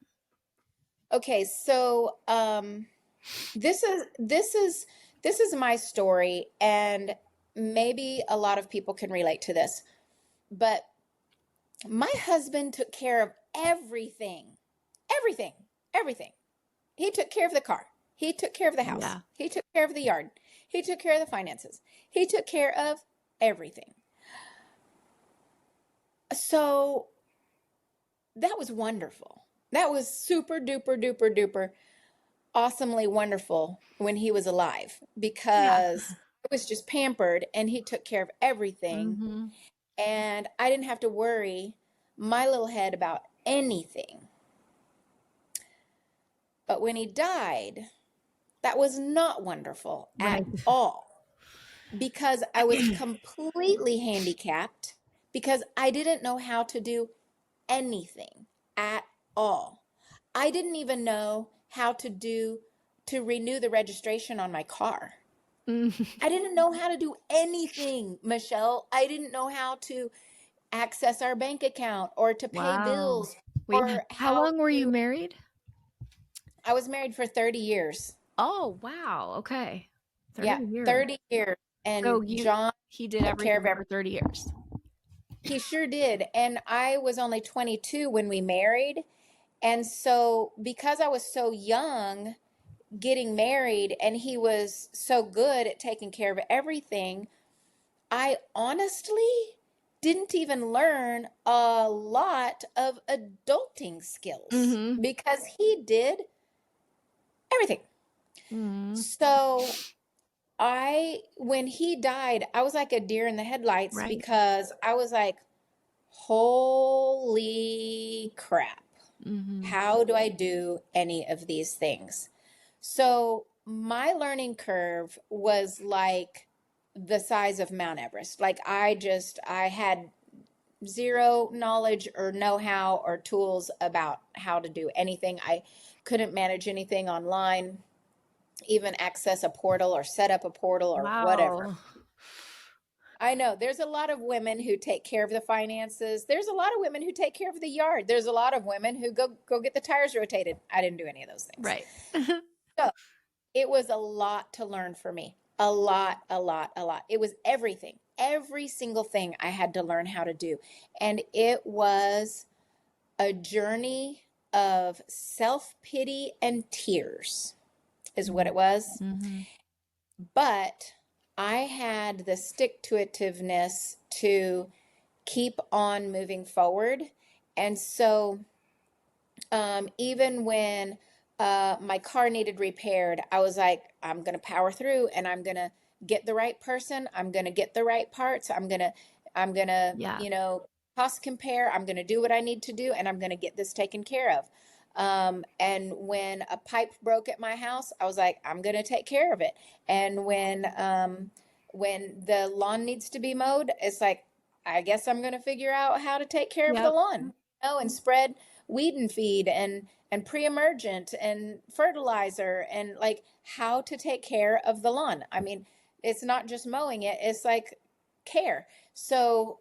Okay, so this is this is this is my story, and maybe a lot of people can relate to this. But my husband took care of everything, everything, everything. He took care of the car. He took care of the house. Yeah. He took care of the yard. He took care of the finances. He took care of everything. So that was wonderful. That was super duper duper duper awesomely wonderful when he was alive Yeah. because I was just pampered and he took care of everything. Mm-hmm. And I didn't have to worry my little head about anything. But when he died, that was not wonderful at Right. all because I was completely handicapped because I didn't know how to do anything at all. I didn't even know how to renew the registration on my car. I didn't know how to do anything, Michelle. I didn't know how to access our bank account or to pay Wow. bills Wait, or how how long were you to. married? I was married for 30 years. Oh, wow. Okay. Yeah, 30 years. 30 years. So And John he did took care of everything everything. for 30 years. He sure did. And I was only 22 when we married. And so, because I was so young getting married and he was so good at taking care of everything, I honestly didn't even learn a lot of adulting skills Mm-hmm. because he did everything. Mm-hmm. So, when he died, I was like a deer in the headlights Right. because I was like, holy crap. Mm-hmm. How do I do any of these things? So my learning curve was like the size of Mount Everest. Like I had zero knowledge or know-how or tools about how to do anything. I couldn't manage anything online, even access a portal or set up a portal or whatever. Wow. I know there's a lot of women who take care of the finances. There's a lot of women who take care of the yard. There's a lot of women who go get the tires rotated. I didn't do any of those things. Right. So it was a lot to learn for me. A lot, a lot, a lot. It was everything. Every single thing I had to learn how to do. And it was a journey of self-pity and tears is what it was. Mm-hmm. But I had the stick-to-itiveness to keep on moving forward. And so even when my car needed repaired, I was like, I'm going to power through and I'm going to get the right person. I'm going to get the right parts. I'm going to, Yeah. cost compare. I'm going to do what I need to do and I'm going to get this taken care of. And when a pipe broke at my house, I was like, I'm going to take care of it. And when the lawn needs to be mowed, it's like, I guess I'm going to figure out how to take care of the Yep. lawn, and spread weed and feed and pre-emergent and fertilizer and like how to take care of the lawn. I mean, it's not just mowing it, it's like care. So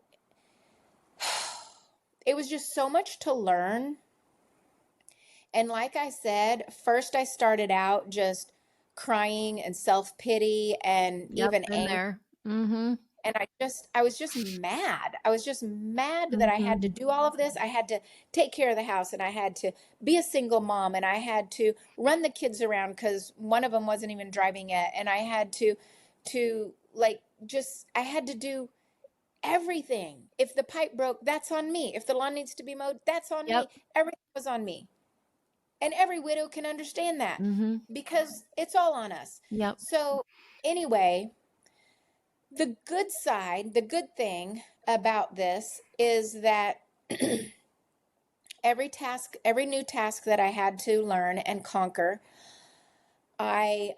it was just so much to learn. And like I said, first I started out just crying and self-pity and Yep. even Been anger. there. Mm-hmm. And I was just mad. I was just mad that I had to Mm-hmm. do all of this. I had to take care of the house and I had to be a single mom and I had to run the kids around because one of them wasn't even driving yet. And I had to like, just, I had to do everything. If the pipe broke, that's on me. If the lawn needs to be mowed, that's on me. Yep. Everything was on me. And every widow can understand that Mm-hmm. because it's all on us. Yep. So anyway, the good thing about this is that every new task that I had to learn and conquer, I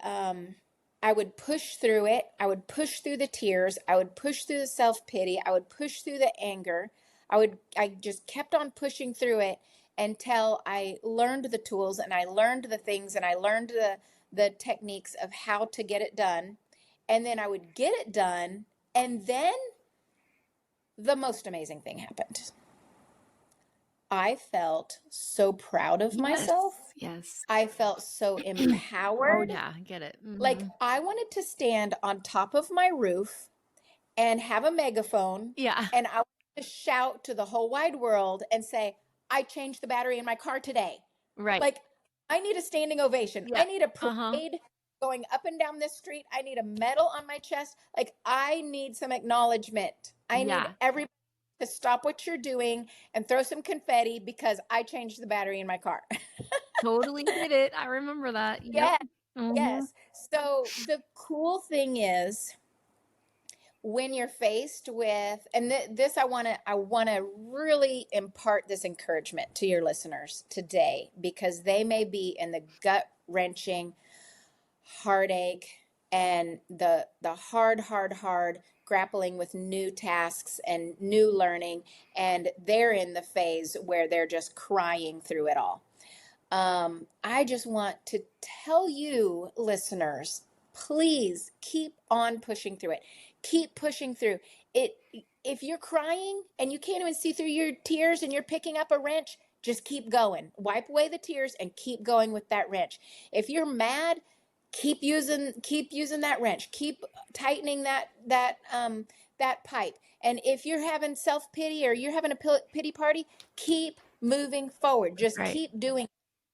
would push through it. I would push through the tears. I would push through the self-pity. I would push through the anger. I just kept on pushing through it until I learned the tools and I learned the things and I learned the techniques of how to get it done. And then I would get it done, and then the most amazing thing happened. I felt so proud of myself. Yes. I felt so Oh empowered. yeah, I get it. Like I wanted to stand on top of my roof and have a megaphone, Yeah. and I wanted to shout to the whole wide world and say, I changed the battery in my car today. Right. Like I need a standing ovation. Yeah. I need a parade going up and down this street. I need a medal on my chest. Like I need some acknowledgement. I need everybody to stop what you're doing and throw some confetti because I changed the battery in my car. Totally get it. I remember that. Yep. Yes. Yes. So the cool thing is when you're faced with, and this, I want to really impart this encouragement to your listeners today, because they may be in the gut wrenching heartache and the hard grappling with new tasks and new learning, and they're in the phase where they're just crying through it all. I just want to tell you, listeners, please keep on pushing through it. Keep pushing through it. If you're crying and you can't even see through your tears and you're picking up a wrench, just keep going. Wipe away the tears and keep going with that wrench. If you're mad, keep using that wrench. Keep tightening that pipe. And if you're having self-pity or you're having a pity party, keep moving forward. Just keep doing,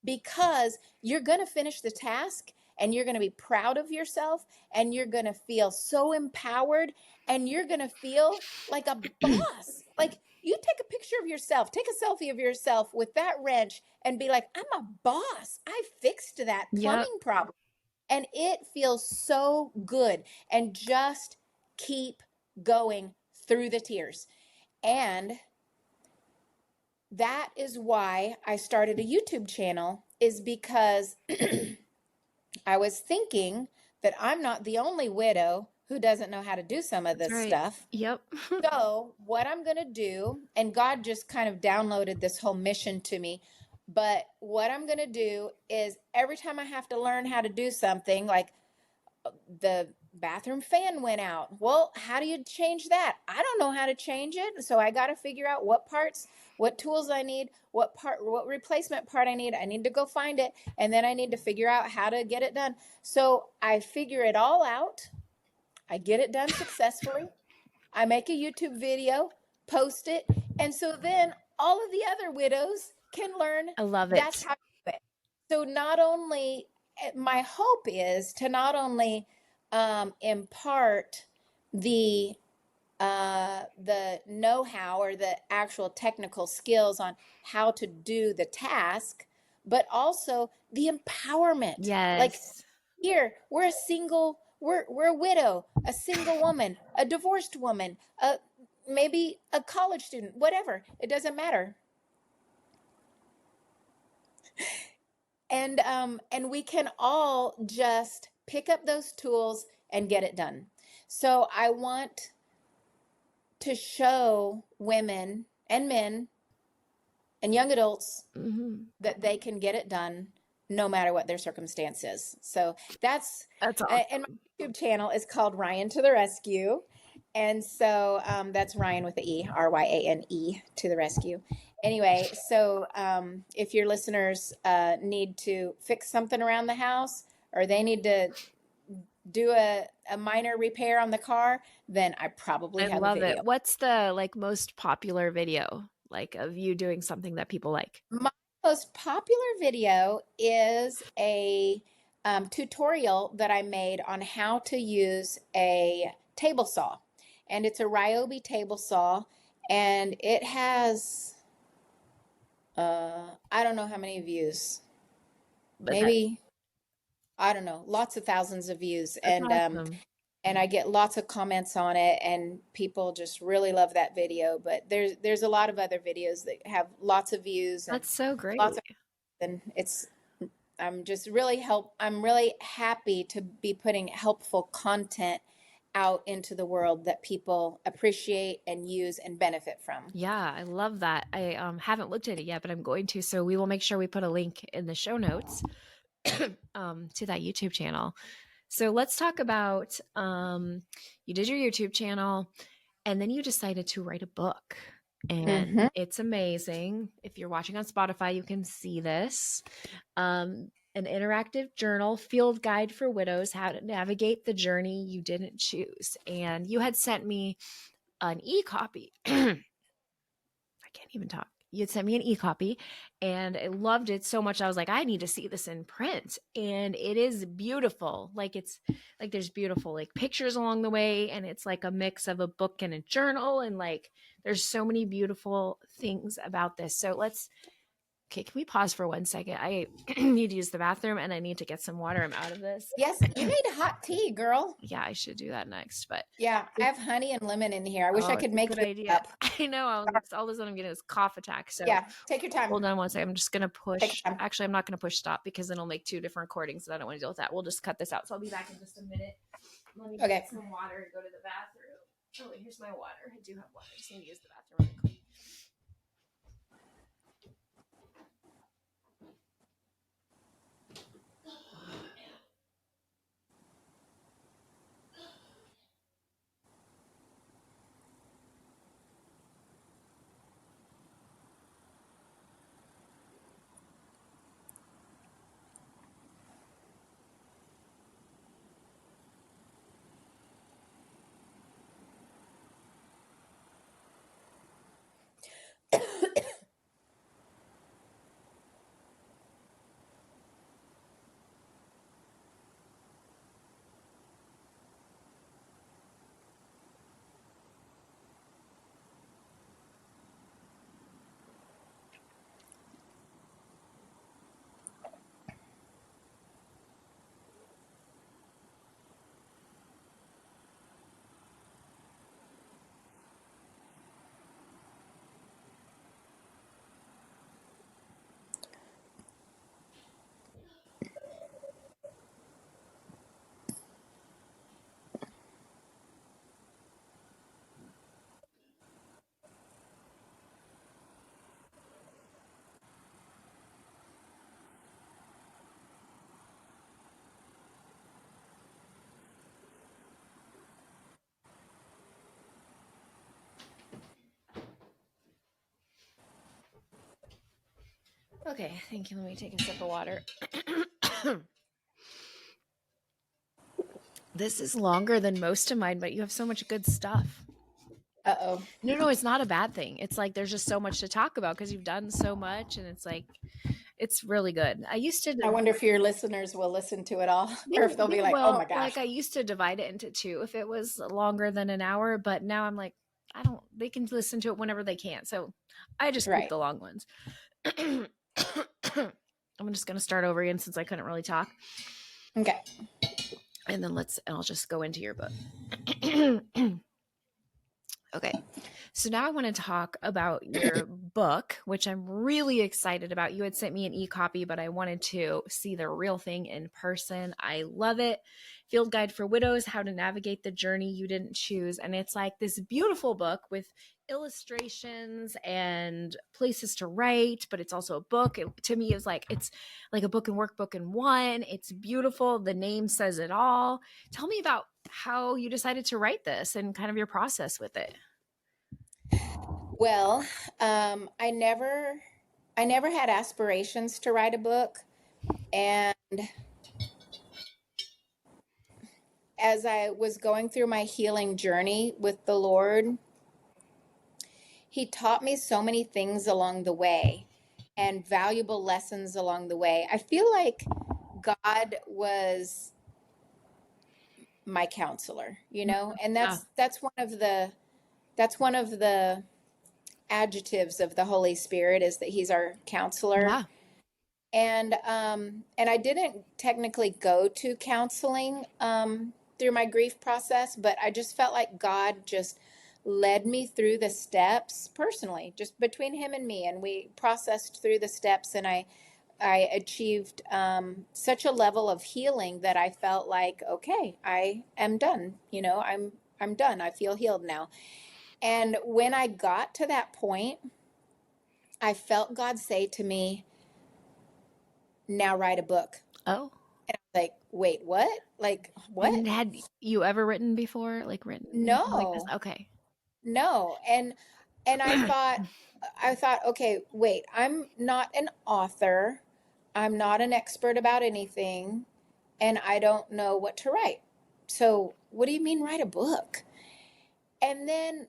because you're going to finish the task and you're going to be proud of yourself and you're going to feel so empowered and you're going to feel like a boss. Like you take a picture of yourself, take a selfie of yourself with that wrench and be like, I'm a boss. I fixed that plumbing problem. And it feels so good. And just keep going through the tears. And that is why I started a YouTube channel, is because I was thinking that I'm not the only widow who doesn't know how to do some of this stuff. Yep. So what I'm going to do, and God just kind of downloaded this whole mission to me, but what I'm going to do is every time I have to learn how to do something, like the bathroom fan went out. Well, how do you change that? I don't know how to change it. So I got to figure out what parts, what tools I need, what replacement part I need. I need to go find it. And then I need to figure out how to get it done. So I figure it all out. I get it done successfully. I make a YouTube video, post it. And so then all of the other widows can learn. I love it. That's how I do it. So not only, my hope is to not only impart the know-how or the actual technical skills on how to do the task, but also the empowerment. Yes. Like here, we're a widow, a single woman, a divorced woman, maybe a college student, whatever. It doesn't matter. And we can all just pick up those tools and get it done. So I want to show women and men and young adults that they can get it done no matter what their circumstance is. So that's awesome. And my YouTube channel is called Ryane to the Rescue. And so that's Ryan with the E, Ryane to the rescue. Anyway, so if your listeners need to fix something around the house, or they need to do a minor repair on the car, then I probably have a video. It. What's the most popular video of you doing something that people like? My most popular video is a tutorial that I made on how to use a table saw. And it's a Ryobi table saw, and it has I don't know how many views. Maybe I don't know, lots of thousands of views. And awesome. and I get lots of comments on it, and people just really love that video. But there's a lot of other videos that have lots of views and That's so lots great. of, and it's I'm really happy to be putting helpful content out into the world that people appreciate and use and benefit from. Yeah, I love that. I haven't looked at it yet, but I'm going to. So we will make sure we put a link in the show notes to that YouTube channel. So let's talk about you did your YouTube channel and then you decided to write a book. And Hmm. it's amazing. If you're watching on Spotify, you can see this. An interactive journal, field guide for widows, how to navigate the journey you didn't choose. And you had sent me an e-copy. I can't even talk. You had sent me an e-copy and I loved it so much. I was like, I need to see this in print. And it is beautiful. Like it's like there's beautiful like pictures along the way. And it's like a mix of a book and a journal. And like there's so many beautiful things about this. So okay, can we pause for 1 second? I need to use the bathroom and I need to get some water. I'm out of this. Yes, you made hot tea, girl. Yeah, I should do that next. But Yeah, I have honey and lemon in here. I wish I it's could a make good you idea. up. I know. All of a sudden I'm getting this cough attack. So Yeah, take your time. hold on 1 second. I'm just going to Take push. your time. Actually, I'm not going to push stop because then it'll make 2 different recordings and I don't want to deal with that. We'll just cut this out. So I'll be back in just a minute. Let me get some water and go to the bathroom. Oh, here's my water. I do have water. I just need to use the bathroom really quick. Okay, thank you. Let me take a sip of water. This is longer than most of mine, but you have so much good stuff. Uh-oh. No, it's not a bad thing. It's like there's just so much to talk about because you've done so much and it's like it's really good. I wonder if your listeners will listen to it all or if they'll be like, oh my gosh. Like I used to divide it into 2 if it was longer than an hour, but now I'm like, they can listen to it whenever they can. So I just keep the long ones. I'm just going to start over again since I couldn't really talk. Okay. And then I'll just go into your book. Okay. So now I want to talk about your book, which I'm really excited about. You had sent me an e-copy, but I wanted to see the real thing in person. I love it. Field Guide for Widows, How to Navigate the Journey You Didn't Choose. And it's like this beautiful book with illustrations and places to write, but it's also a book. To me, it's like a book and workbook in one. It's beautiful. The name says it all. Tell me about how you decided to write this and kind of your process with it. Well, I never had aspirations to write a book, and as I was going through my healing journey with the Lord, He taught me so many things along the way and valuable lessons along the way. I feel like God was my counselor, and that's one of the adjectives of the Holy Spirit is that He's our counselor. Yeah. And I didn't technically go to counseling through my grief process, but I just felt like God just led me through the steps personally, just between him and me. And we processed through the steps, and I achieved such a level of healing that I felt like, okay, I am done. I'm done. I feel healed now. And when I got to that point, I felt God say to me, now write a book. Oh. And I was like, wait, what? Like, what? And had you ever written before? Like written anything like this? No, Okay. no. And I thought, okay, wait, I'm not an author. I'm not an expert about anything, and I don't know what to write. So what do you mean write a book? And then,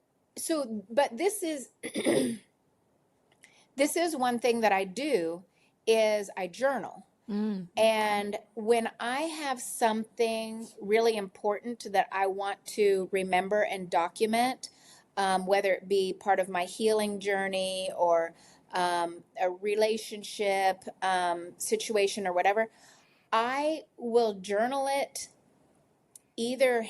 but this is, this is one thing that I do is I journal. Mm. And when I have something really important that I want to remember and document, whether it be part of my healing journey or a relationship situation or whatever, I will journal it, either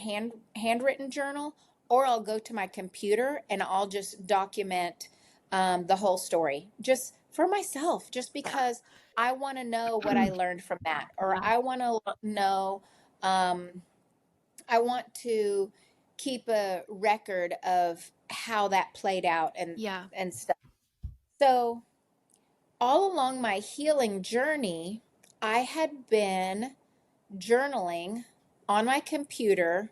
handwritten journal, or I'll go to my computer and I'll just document the whole story just for myself, just because I want to know what I learned from that, or Yeah. I want to know, I want to keep a record of how that played out Yeah. and stuff. So all along my healing journey, I had been journaling on my computer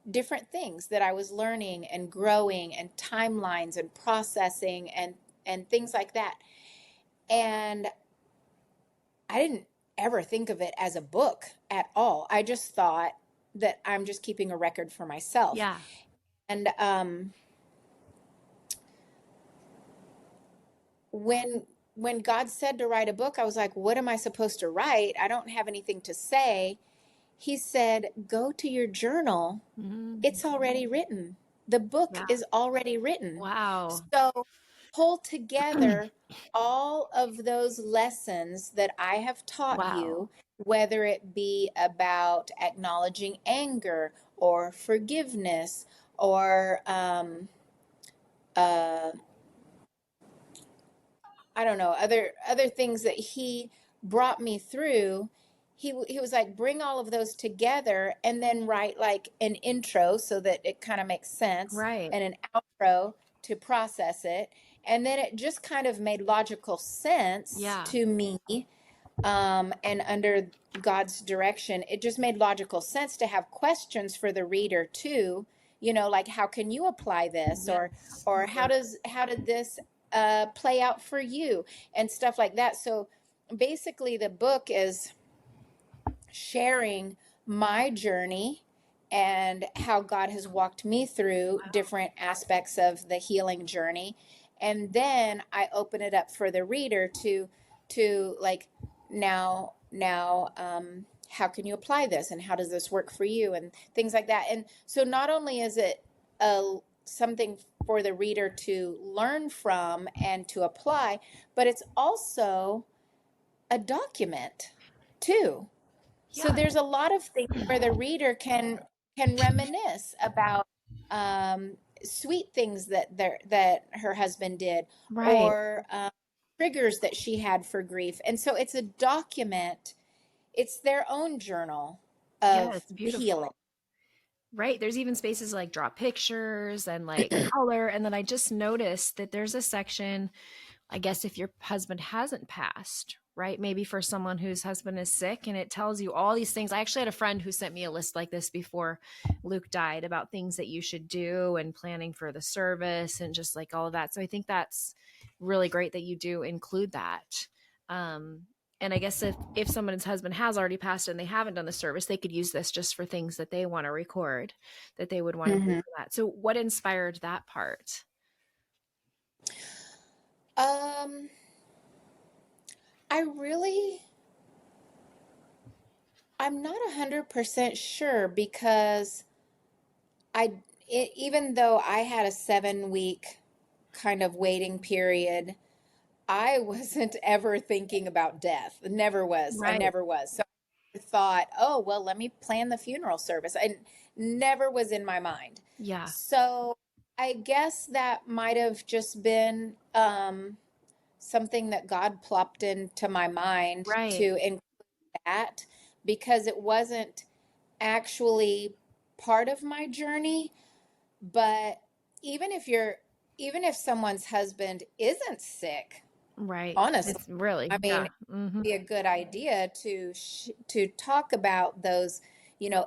different things that I was learning and growing, and timelines and processing and things like that. And I didn't ever think of it as a book at all. I just thought that I'm just keeping a record for myself. Yeah. And when God said to write a book, I was like, what am I supposed to write? I don't have anything to say. He said, go to your journal. Mm. It's already written. The book Yeah. is already written. Wow. So pull together all of those lessons that I have taught Wow. you, whether it be about acknowledging anger or forgiveness or I don't know, other things that he brought me through. He was like, bring all of those together and then write like an intro so that it kind of makes sense, Right. and an outro to process it. And then it just kind of made logical sense Yeah. to me. And under God's direction, it just made logical sense to have questions for the reader too. Like, how can you apply this? Yes. Or how did this play out for you, and stuff like that. So basically the book is sharing my journey and how God has walked me through different aspects of the healing journey. And then I open it up for the reader to like, now, how can you apply this, and how does this work for you, and things like that. And so not only is it something for the reader to learn from and to apply, but it's also a document too. So Yeah. there's a lot of things where the reader can reminisce about sweet things that her husband did, Right. or triggers that she had for grief. And so it's a document. It's their own journal of Yes. the healing. Beautiful. Right. There's even spaces like draw pictures and like color. And then I just noticed that there's a section, I guess, if your husband hasn't passed, right? Maybe for someone whose husband is sick, and it tells you all these things. I actually had a friend who sent me a list like this before Luke died about things that you should do and planning for the service and just like all of that. So I think that's really great that you do include that. And I guess if someone's husband has already passed and they haven't done the service, they could use this just for things that they want to record, that they would want to do for that. So what inspired that part? I'm not 100% sure, because even though I had a 7-week kind of waiting period, I wasn't ever thinking about death. Never was. I Right. never was. So thought, oh, well, let me plan the funeral service. I never was in my mind. Yeah. So I guess that might have just been something that God plopped into my mind Right. to include that, because it wasn't actually part of my journey. But even if you're, even if someone's husband isn't sick, Right. honestly, It's really, I mean, yeah. be a good idea to talk about those,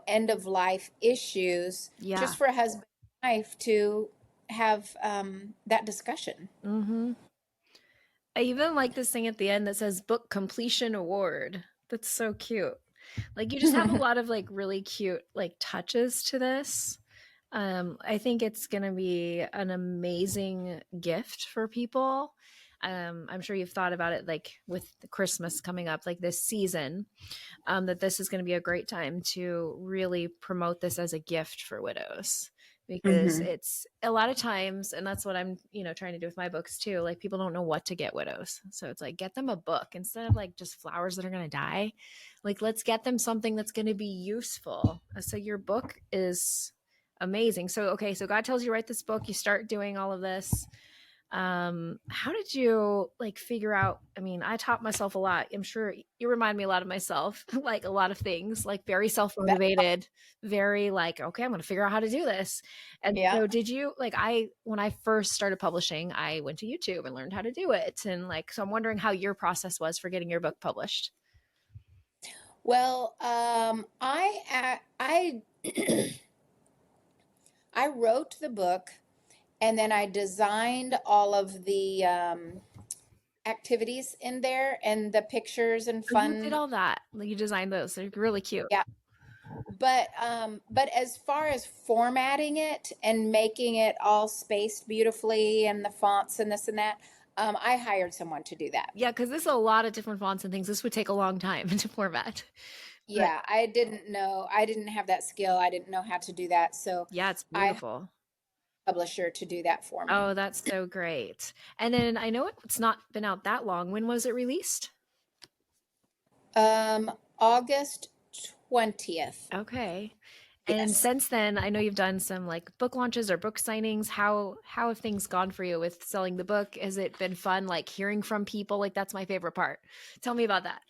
end of life issues, Yeah. just for a husband and wife to have that discussion. Mm-hmm. I even like this thing at the end that says book completion award. That's so cute. Like you just have a lot of like really cute like touches to this. I think it's going to be an amazing gift for people. I'm sure you've thought about it like with the Christmas coming up, like this season, that this is going to be a great time to really promote this as a gift for widows, because Hmm. it's a lot of times, and that's what I'm, trying to do with my books too. Like people don't know what to get widows. So it's like, get them a book instead of like just flowers that are going to die. Like, let's get them something that's going to be useful. So your book is amazing. So, okay. So God tells you write this book, you start doing all of this. How did you like figure out? I mean, I taught myself a lot. I'm sure you remind me a lot of myself, like a lot of things, like very self-motivated, very like, okay, I'm going to figure out how to do this. And Yeah. so did you like, when I first started publishing, I went to YouTube and learned how to do it. And like, so I'm wondering how your process was for getting your book published. Well, I wrote the book, and then I designed all of the activities in there and the pictures and Oh, you did fun. all that. Like, you designed those. They're really cute. Yeah. But as far as formatting it and making it all spaced beautifully and the fonts and this and that, I hired someone to do that. Yeah, because there's a lot of different fonts and things. This would take a long time to format. But Yeah, I didn't have that skill. I didn't know how to do that. So yeah, it's I hired beautiful. a publisher to do that for me. Oh, that's so great. And then I know it's not been out that long. When was it released? Um, August 20th. Okay. And Yes. since then, I know you've done some like book launches or book signings. How have things gone for you with selling the book? Has it been fun like hearing from people? Like that's my favorite part. Tell me about that.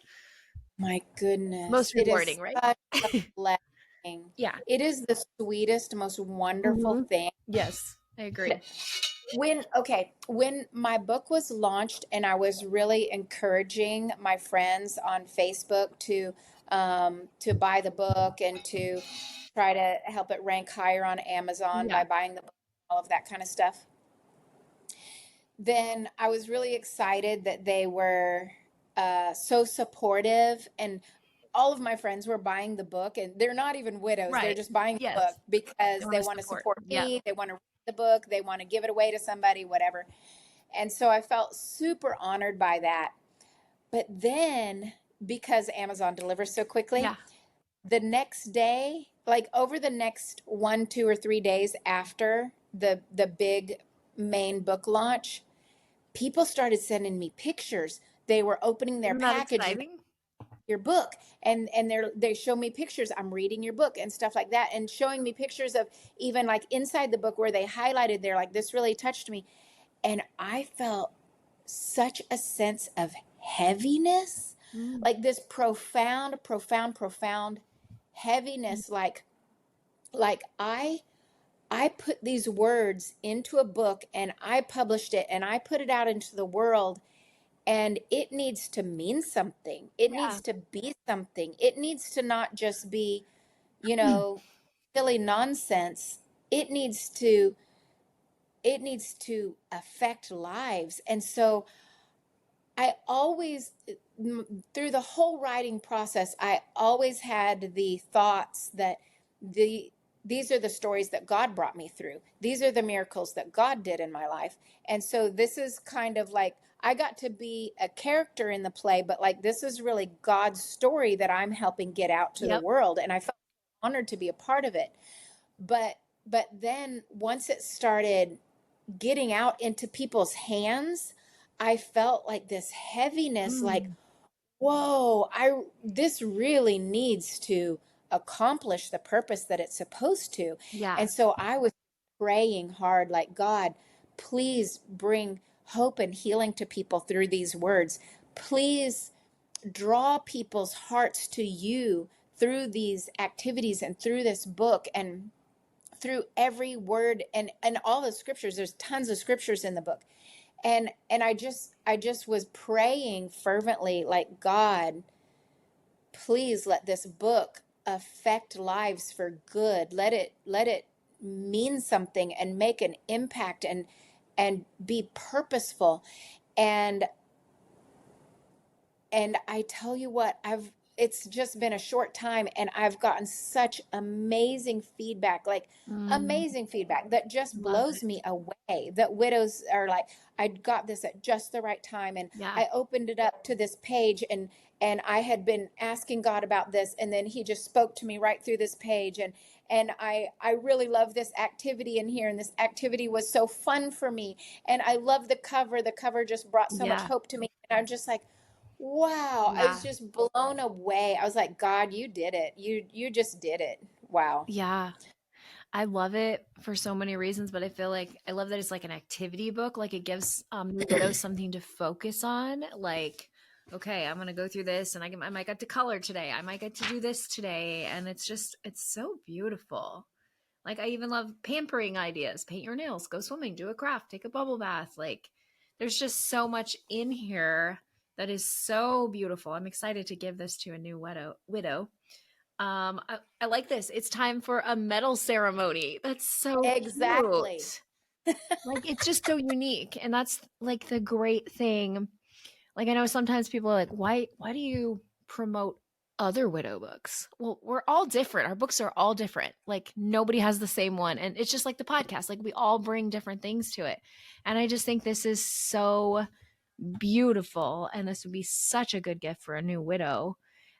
My goodness. Most It is rewarding, right? such a blessing. Yeah. It is the sweetest, most wonderful Hmm. thing. Yes, I agree. When my book was launched and I was really encouraging my friends on Facebook to buy the book and to try to help it rank higher on Amazon Yeah. by buying the book, all of that kind of stuff, then I was really excited that they were so supportive, and all of my friends were buying the book, and they're not even widows. They're Right. just buying the book Yes. They because want they to want to support. support Yeah. me. They want to read the book. They want to give it away to somebody, whatever. And so I felt super honored by that. But then, because Amazon delivers so quickly, Yeah. the next day, like over the next 1, 2, or 3 days after the big main book launch, people started sending me pictures. They were opening their Isn't that package and exciting? your book, and they show me pictures. I'm reading your book and stuff like that, and showing me pictures of even like inside the book where they highlighted. They're like, this really touched me, and I felt such a sense of heaviness, Mm. like this profound, profound, profound heaviness. Like I put these words into a book and I published it and I put it out into the world, and it needs to mean something. It Yeah. needs to be something. It needs to not just be, you know, silly nonsense. It needs to it needs to affect lives. And so I always, through the whole writing process, I always had the thoughts that the these are the stories that God brought me through. These are the miracles that God did in my life. And so this is kind of like I got to be a character in the play, but like this is really God's story that I'm helping get out to the Yep. world. And I felt honored to be a part of it. But then once it started getting out into people's hands, I felt like this heaviness, like, Mm. whoa, this really needs to accomplish the purpose that it's supposed to. Yeah. And so I was praying hard, like, God, please bring hope and healing to people through these words. Please draw people's hearts to you through these activities and through this book and through every word and all the scriptures. There's tons of scriptures in the book. And I just was praying fervently, like, God, please let this book affect lives for good. Let it mean something and make an impact and be purposeful. And and I tell you what, it's just been a short time and I've gotten such Mm, amazing feedback that just love blows it. me away. That widows are like, I got this at just the right time, and Yeah. I opened it up to this page, and I had been asking God about this, and then he just spoke to me right through this page, and I really love this activity in here, and this activity was so fun for me, and I love the cover. The cover just brought so much Yeah. hope to me, and I'm just like, wow, I was Yeah. just blown away. I was like, God, you did it. You just did it. Wow. Yeah. I love it for so many reasons, but I feel like I love that it's like an activity book. Like it gives new widows something to focus on. Like, okay, I'm gonna go through this, and I might get to color today. I might get to do this today, and it's so beautiful. Like I even love pampering ideas. Paint your nails, go swimming, do a craft, take a bubble bath. Like there's just so much in here that is so beautiful. I'm excited to give this to a new widow. I like this. It's time for a medal ceremony. That's so Exactly. cute. Like it's just so unique. And that's like the great thing. Like I know sometimes people are like, why do you promote other widow books? Well, we're all different. Our books are all different. Like nobody has the same one. And it's just like the podcast. Like we all bring different things to it. And I just think this is so beautiful. And this would be such a good gift for a new widow.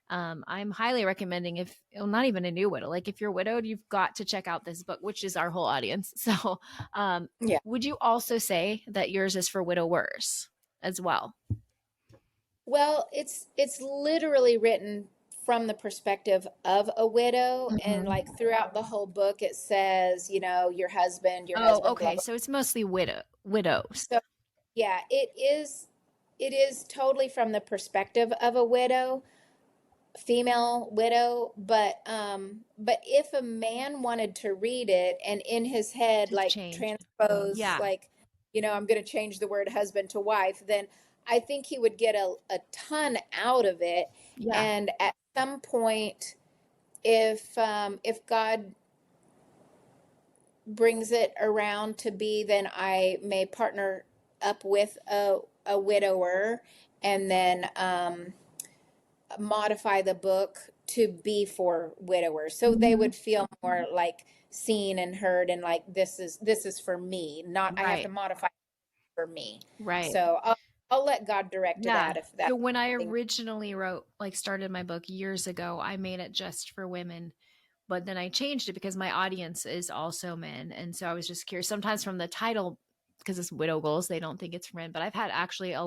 I'm highly recommending if well, not even a new widow, like if you're widowed, you've got to check out this book, which is our whole audience. So, Yeah. would you also say that yours is for widowers as well? Well, it's literally written from the perspective of a widow, and Mhm. like throughout the whole book it says, your Oh, husband, blah okay. blah. So it's mostly widows. So yeah, it is totally from the perspective of a widow, female widow, but if a man wanted to read it and in his head Just like change. transpose, Yeah. like, I'm going to change the word husband to wife, then I think he would get a ton out of it. Yeah. And at some point, if God brings it around to be, then I may partner up with a widower, and then modify the book to be for widowers, so they Mhm. would feel more like seen and heard, and like, this is for me, not I have to Right. modify it for me. Right. So I'll let God direct Yeah. that, if that's So when I something. originally wrote, like started my book years ago, I made it just for women, but then I changed it because my audience is also men. And so I was just curious. Sometimes from the title, because it's widow goals, they don't think it's for men. But I've had actually a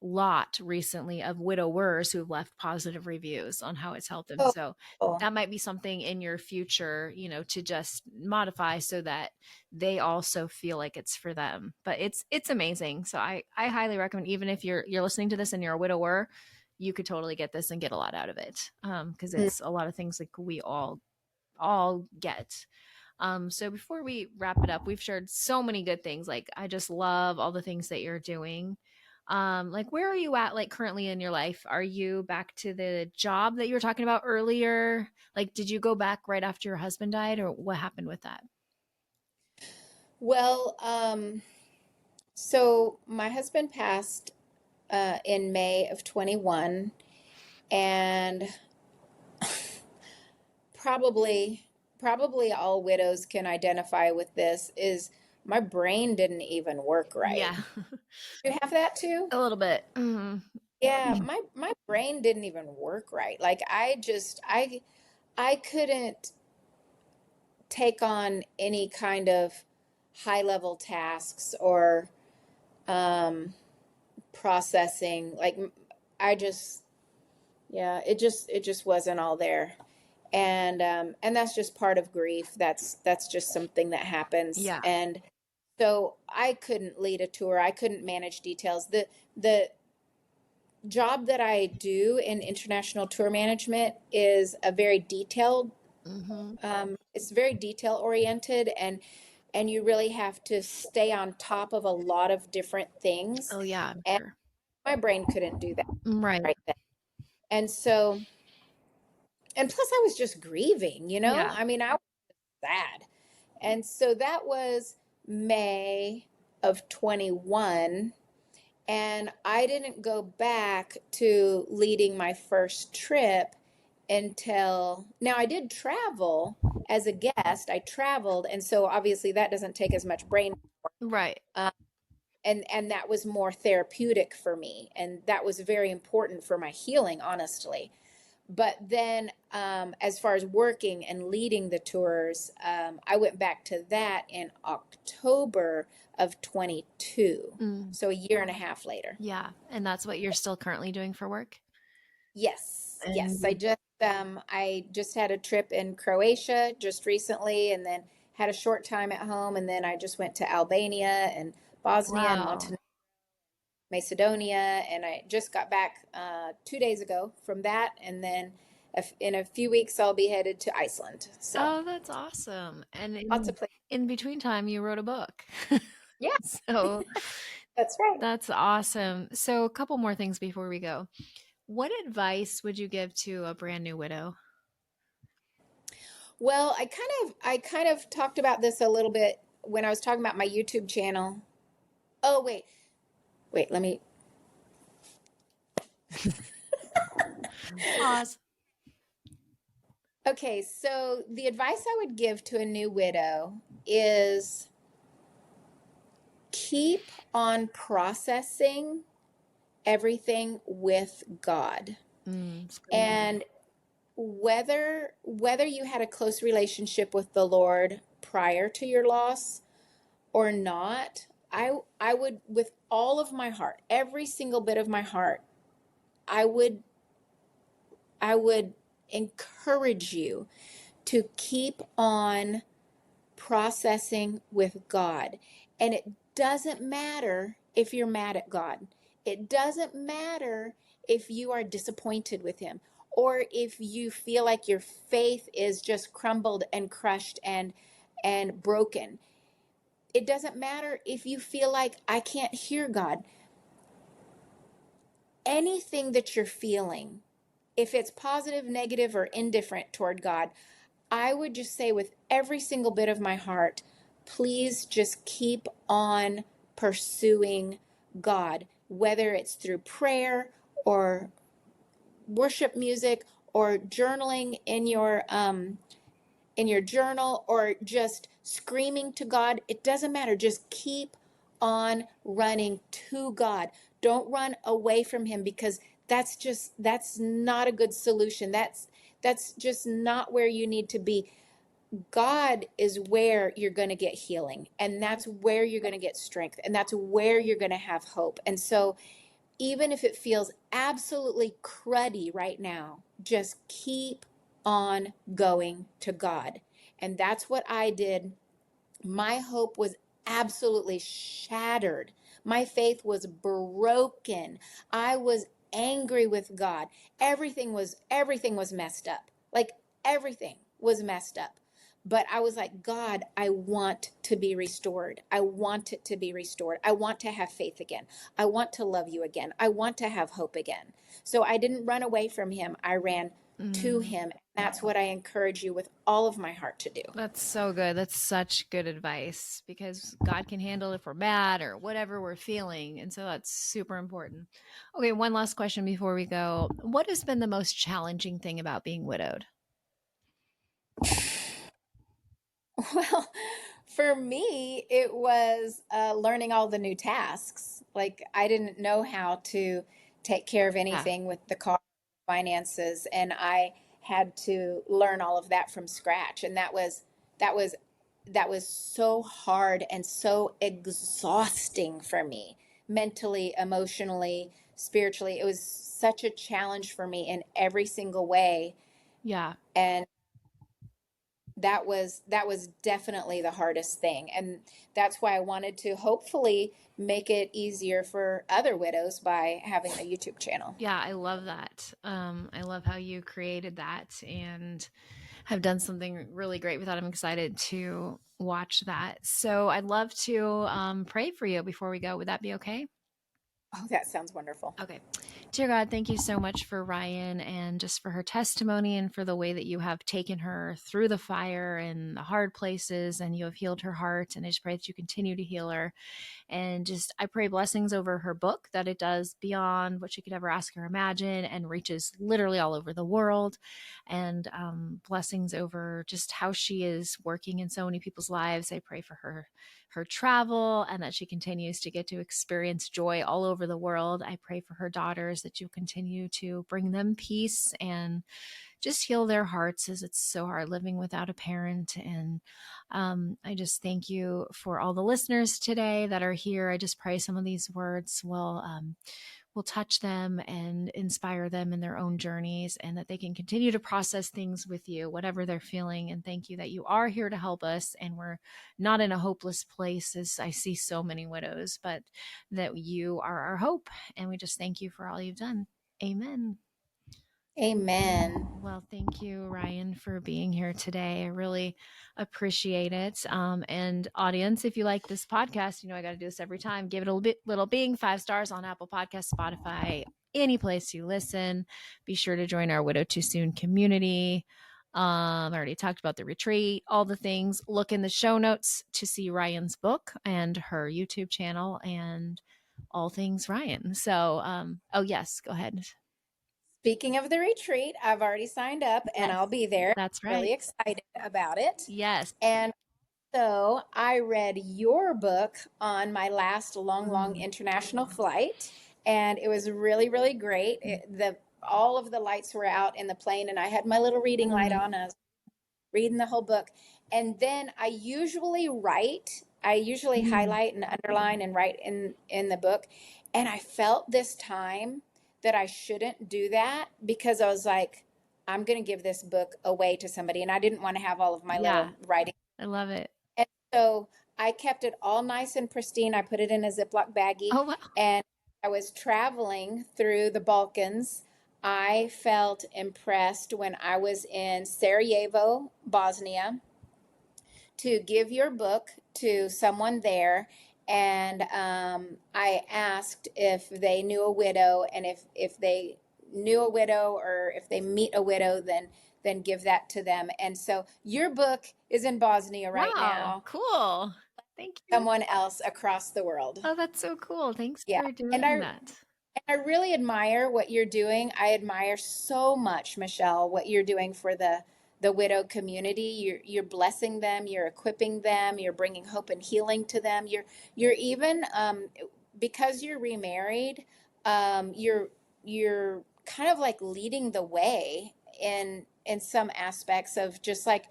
lot recently of widowers who've left positive reviews on how it's helped them. Oh, So oh. that might be something in your future, to just modify so that they also feel like it's for them. But it's amazing. So I highly recommend, even if you're listening to this and you're a widower, you could totally get this and get a lot out of it. Because Mm. it's a lot of things like we all get. So before we wrap it up, we've shared so many good things. Like I just love all the things that you're doing. Like where are you at like currently in your life? Are you back to the job that you were talking about earlier? Like did you go back right after your husband died, or what happened with that? Well, so my husband passed in May of 21, and probably all widows can identify with this, is my brain didn't even work right. Yeah. You have that too? A little bit. Mhm. Yeah, my brain didn't even work right. Like, I couldn't take on any kind of high level tasks or um processing. Like, I just Yeah, it just wasn't all there. And that's just part of grief. That's just something that happens. Yeah. And so I couldn't lead a tour. I couldn't manage details. The job that I do in international tour management is a very detailed, Hmm. it's very detail oriented, and you really have to stay on top of a lot of different things. Oh, yeah, I'm And sure. my brain couldn't do that Right. right then. And so, and plus I was just grieving, you know? Yeah. I mean, I was sad. And so that was May of 21. And I didn't go back to leading my first trip until now. I did travel as a guest. I traveled. And so obviously that doesn't take as much brain. Right. Uh, and that was more therapeutic for me. And that was very important for my healing, honestly. But then, as far as working and leading the tours, I went back to that in October of 22. Mm. So a year and a half later. Yeah. And that's what you're still currently doing for work? Yes, yes. And I just had a trip in Croatia just recently, and then had a short time at home, and then I just went to Albania and Bosnia and wow. Montenegro, Macedonia, and I just got back 2 days ago from that, and then in a few weeks I'll be headed to Iceland. So Oh, that's awesome. And lots of places. in between time, you wrote a book. Yeah, So that's right. that's awesome. So a couple more things before we go. What advice would you give to a brand new widow? Well, I kind of talked about this a little bit when I was talking about my YouTube channel. Oh, wait, let me. Pause. Okay, so the advice I would give to a new widow is keep on processing everything with God. It's good. And whether you had a close relationship with the Lord prior to your loss or not, I would, with all of my heart, every single bit of my heart, I would I would encourage you to keep on processing with God. And it doesn't matter if you're mad at God. It doesn't matter if you are disappointed with him, or if you feel like your faith is just crumbled and crushed and broken. It doesn't matter if you feel like I can't hear God. Anything that you're feeling, if it's positive, negative, or indifferent toward God, I would just say with every single bit of my heart, please just keep on pursuing God, whether it's through prayer or worship music or journaling in your journal, or just screaming to God. It doesn't matter. Just keep on running to God. Don't run away from him, because that's not a good solution. That's just not where you need to be. God is where you're going to get healing, and that's where you're going to get strength, and that's where you're going to have hope. And so even if it feels absolutely cruddy right now, just keep on going to God. And that's what I did. My hope was absolutely shattered. My faith was broken. I was angry with God. Everything was messed up. Like, everything was messed up. But I was like, God, I want to be restored. I want it to be restored. I want to have faith again. I want to love you again. I want to have hope again. So I didn't run away from him. I ran to Mm, him. That's what I encourage you with all of my heart to do. that's so good. That's such good advice because God can handle if we're mad or whatever we're feeling. And so that's super important. Okay, one last question before we go. What has been the most challenging thing about being widowed? Well, for me, it was learning all the new tasks. Like, I didn't know how to take care of Yeah. anything with the car finances, and I had to learn all of that from scratch. And that was that was so hard and so exhausting for me, mentally, emotionally, spiritually. It was such a challenge for me in every single way. Yeah. And that was definitely the hardest thing. And that's why I wanted to hopefully make it easier for other widows by having a YouTube channel. Yeah, I love that. I love how you created that and have done something really great with that. I'm excited to watch that. So I'd love to pray for you before we go. Would that be okay? Oh, that sounds wonderful. Okay. Dear God, thank you so much for Ryane and just for her testimony and for the way that you have taken her through the fire and the hard places, and you have healed her heart. And I just pray that you continue to heal her. And just, I pray blessings over her book, that it does beyond what she could ever ask or imagine and reaches literally all over the world. And blessings over just how she is working in so many people's lives. I pray for her travel, and that she continues to get to experience joy all over the world. I pray for her daughters, that you continue to bring them peace and just heal their hearts, as it's so hard living without a parent. And I just thank you for all the listeners today that are here. I just pray some of these words will touch them and inspire them in their own journeys, and that they can continue to process things with you, whatever they're feeling. And thank you that you are here to help us, and we're not in a hopeless place, as I see so many widows, but that you are our hope. And we just thank you for all you've done. Amen. Amen. Well, thank you, Ryane, for being here today. I really appreciate it. And audience, if you like this podcast, you know I got to do this every time. Give it a little bing, 5 stars on Apple Podcasts, Spotify, any place you listen. Be sure to join our Widow Too Soon community. I already talked about the retreat, all the things. Look in the show notes to see Ryane's book and her YouTube channel and all things Ryane. So, oh yes, go ahead. Speaking of the retreat, I've already signed up and Yes, I'll be there. that's right. Really excited about it. Yes. And so I read your book on my last long international flight, and it was really, really great. All of the lights were out in the plane, and I had my little reading light on. I was reading the whole book. And then I usually highlight and underline and write in the book. And I felt this time that I shouldn't do that, because I was like, I'm going to give this book away to somebody. And I didn't want to have all of my little writing. I love it. And so I kept it all nice and pristine. I put it in a Ziploc baggie. Oh, wow. And I was traveling through the Balkans. I felt impressed when I was in Sarajevo, Bosnia, to give your book to someone there. And I asked if they knew a widow, and if they knew a widow, or if they meet a widow, then give that to them. And so your book is in Bosnia right now. Cool. Thank you. Someone else across the world. Oh, that's so cool. Thanks for doing that. And I really admire what you're doing. I admire so much, Michelle, what you're doing for the widow community. You're blessing them, you're equipping them, you're bringing hope and healing to them. You're even because you're remarried, you're kind of like leading the way in some aspects of just like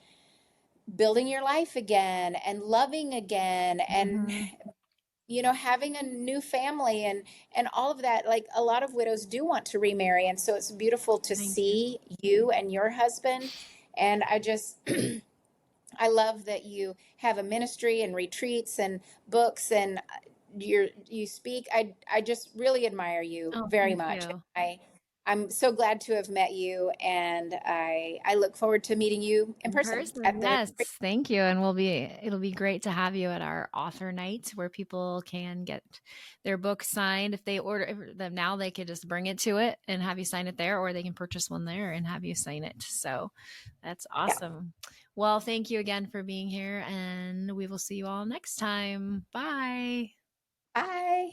building your life again and loving again, and having a new family and all of that. Like, a lot of widows do want to remarry, and so it's beautiful to see you and your husband. And I just I love that you have a ministry and retreats and books, and you speak. I just really admire you very much. I'm so glad to have met you, and I look forward to meeting you in person. Yes, thank you. And it'll be great to have you at our author night, where people can get their book signed. If they order them now, they could just bring it to it and have you sign it there, or they can purchase one there and have you sign it. So that's awesome. Yeah. Well, thank you again for being here, and we will see you all next time. Bye. Bye.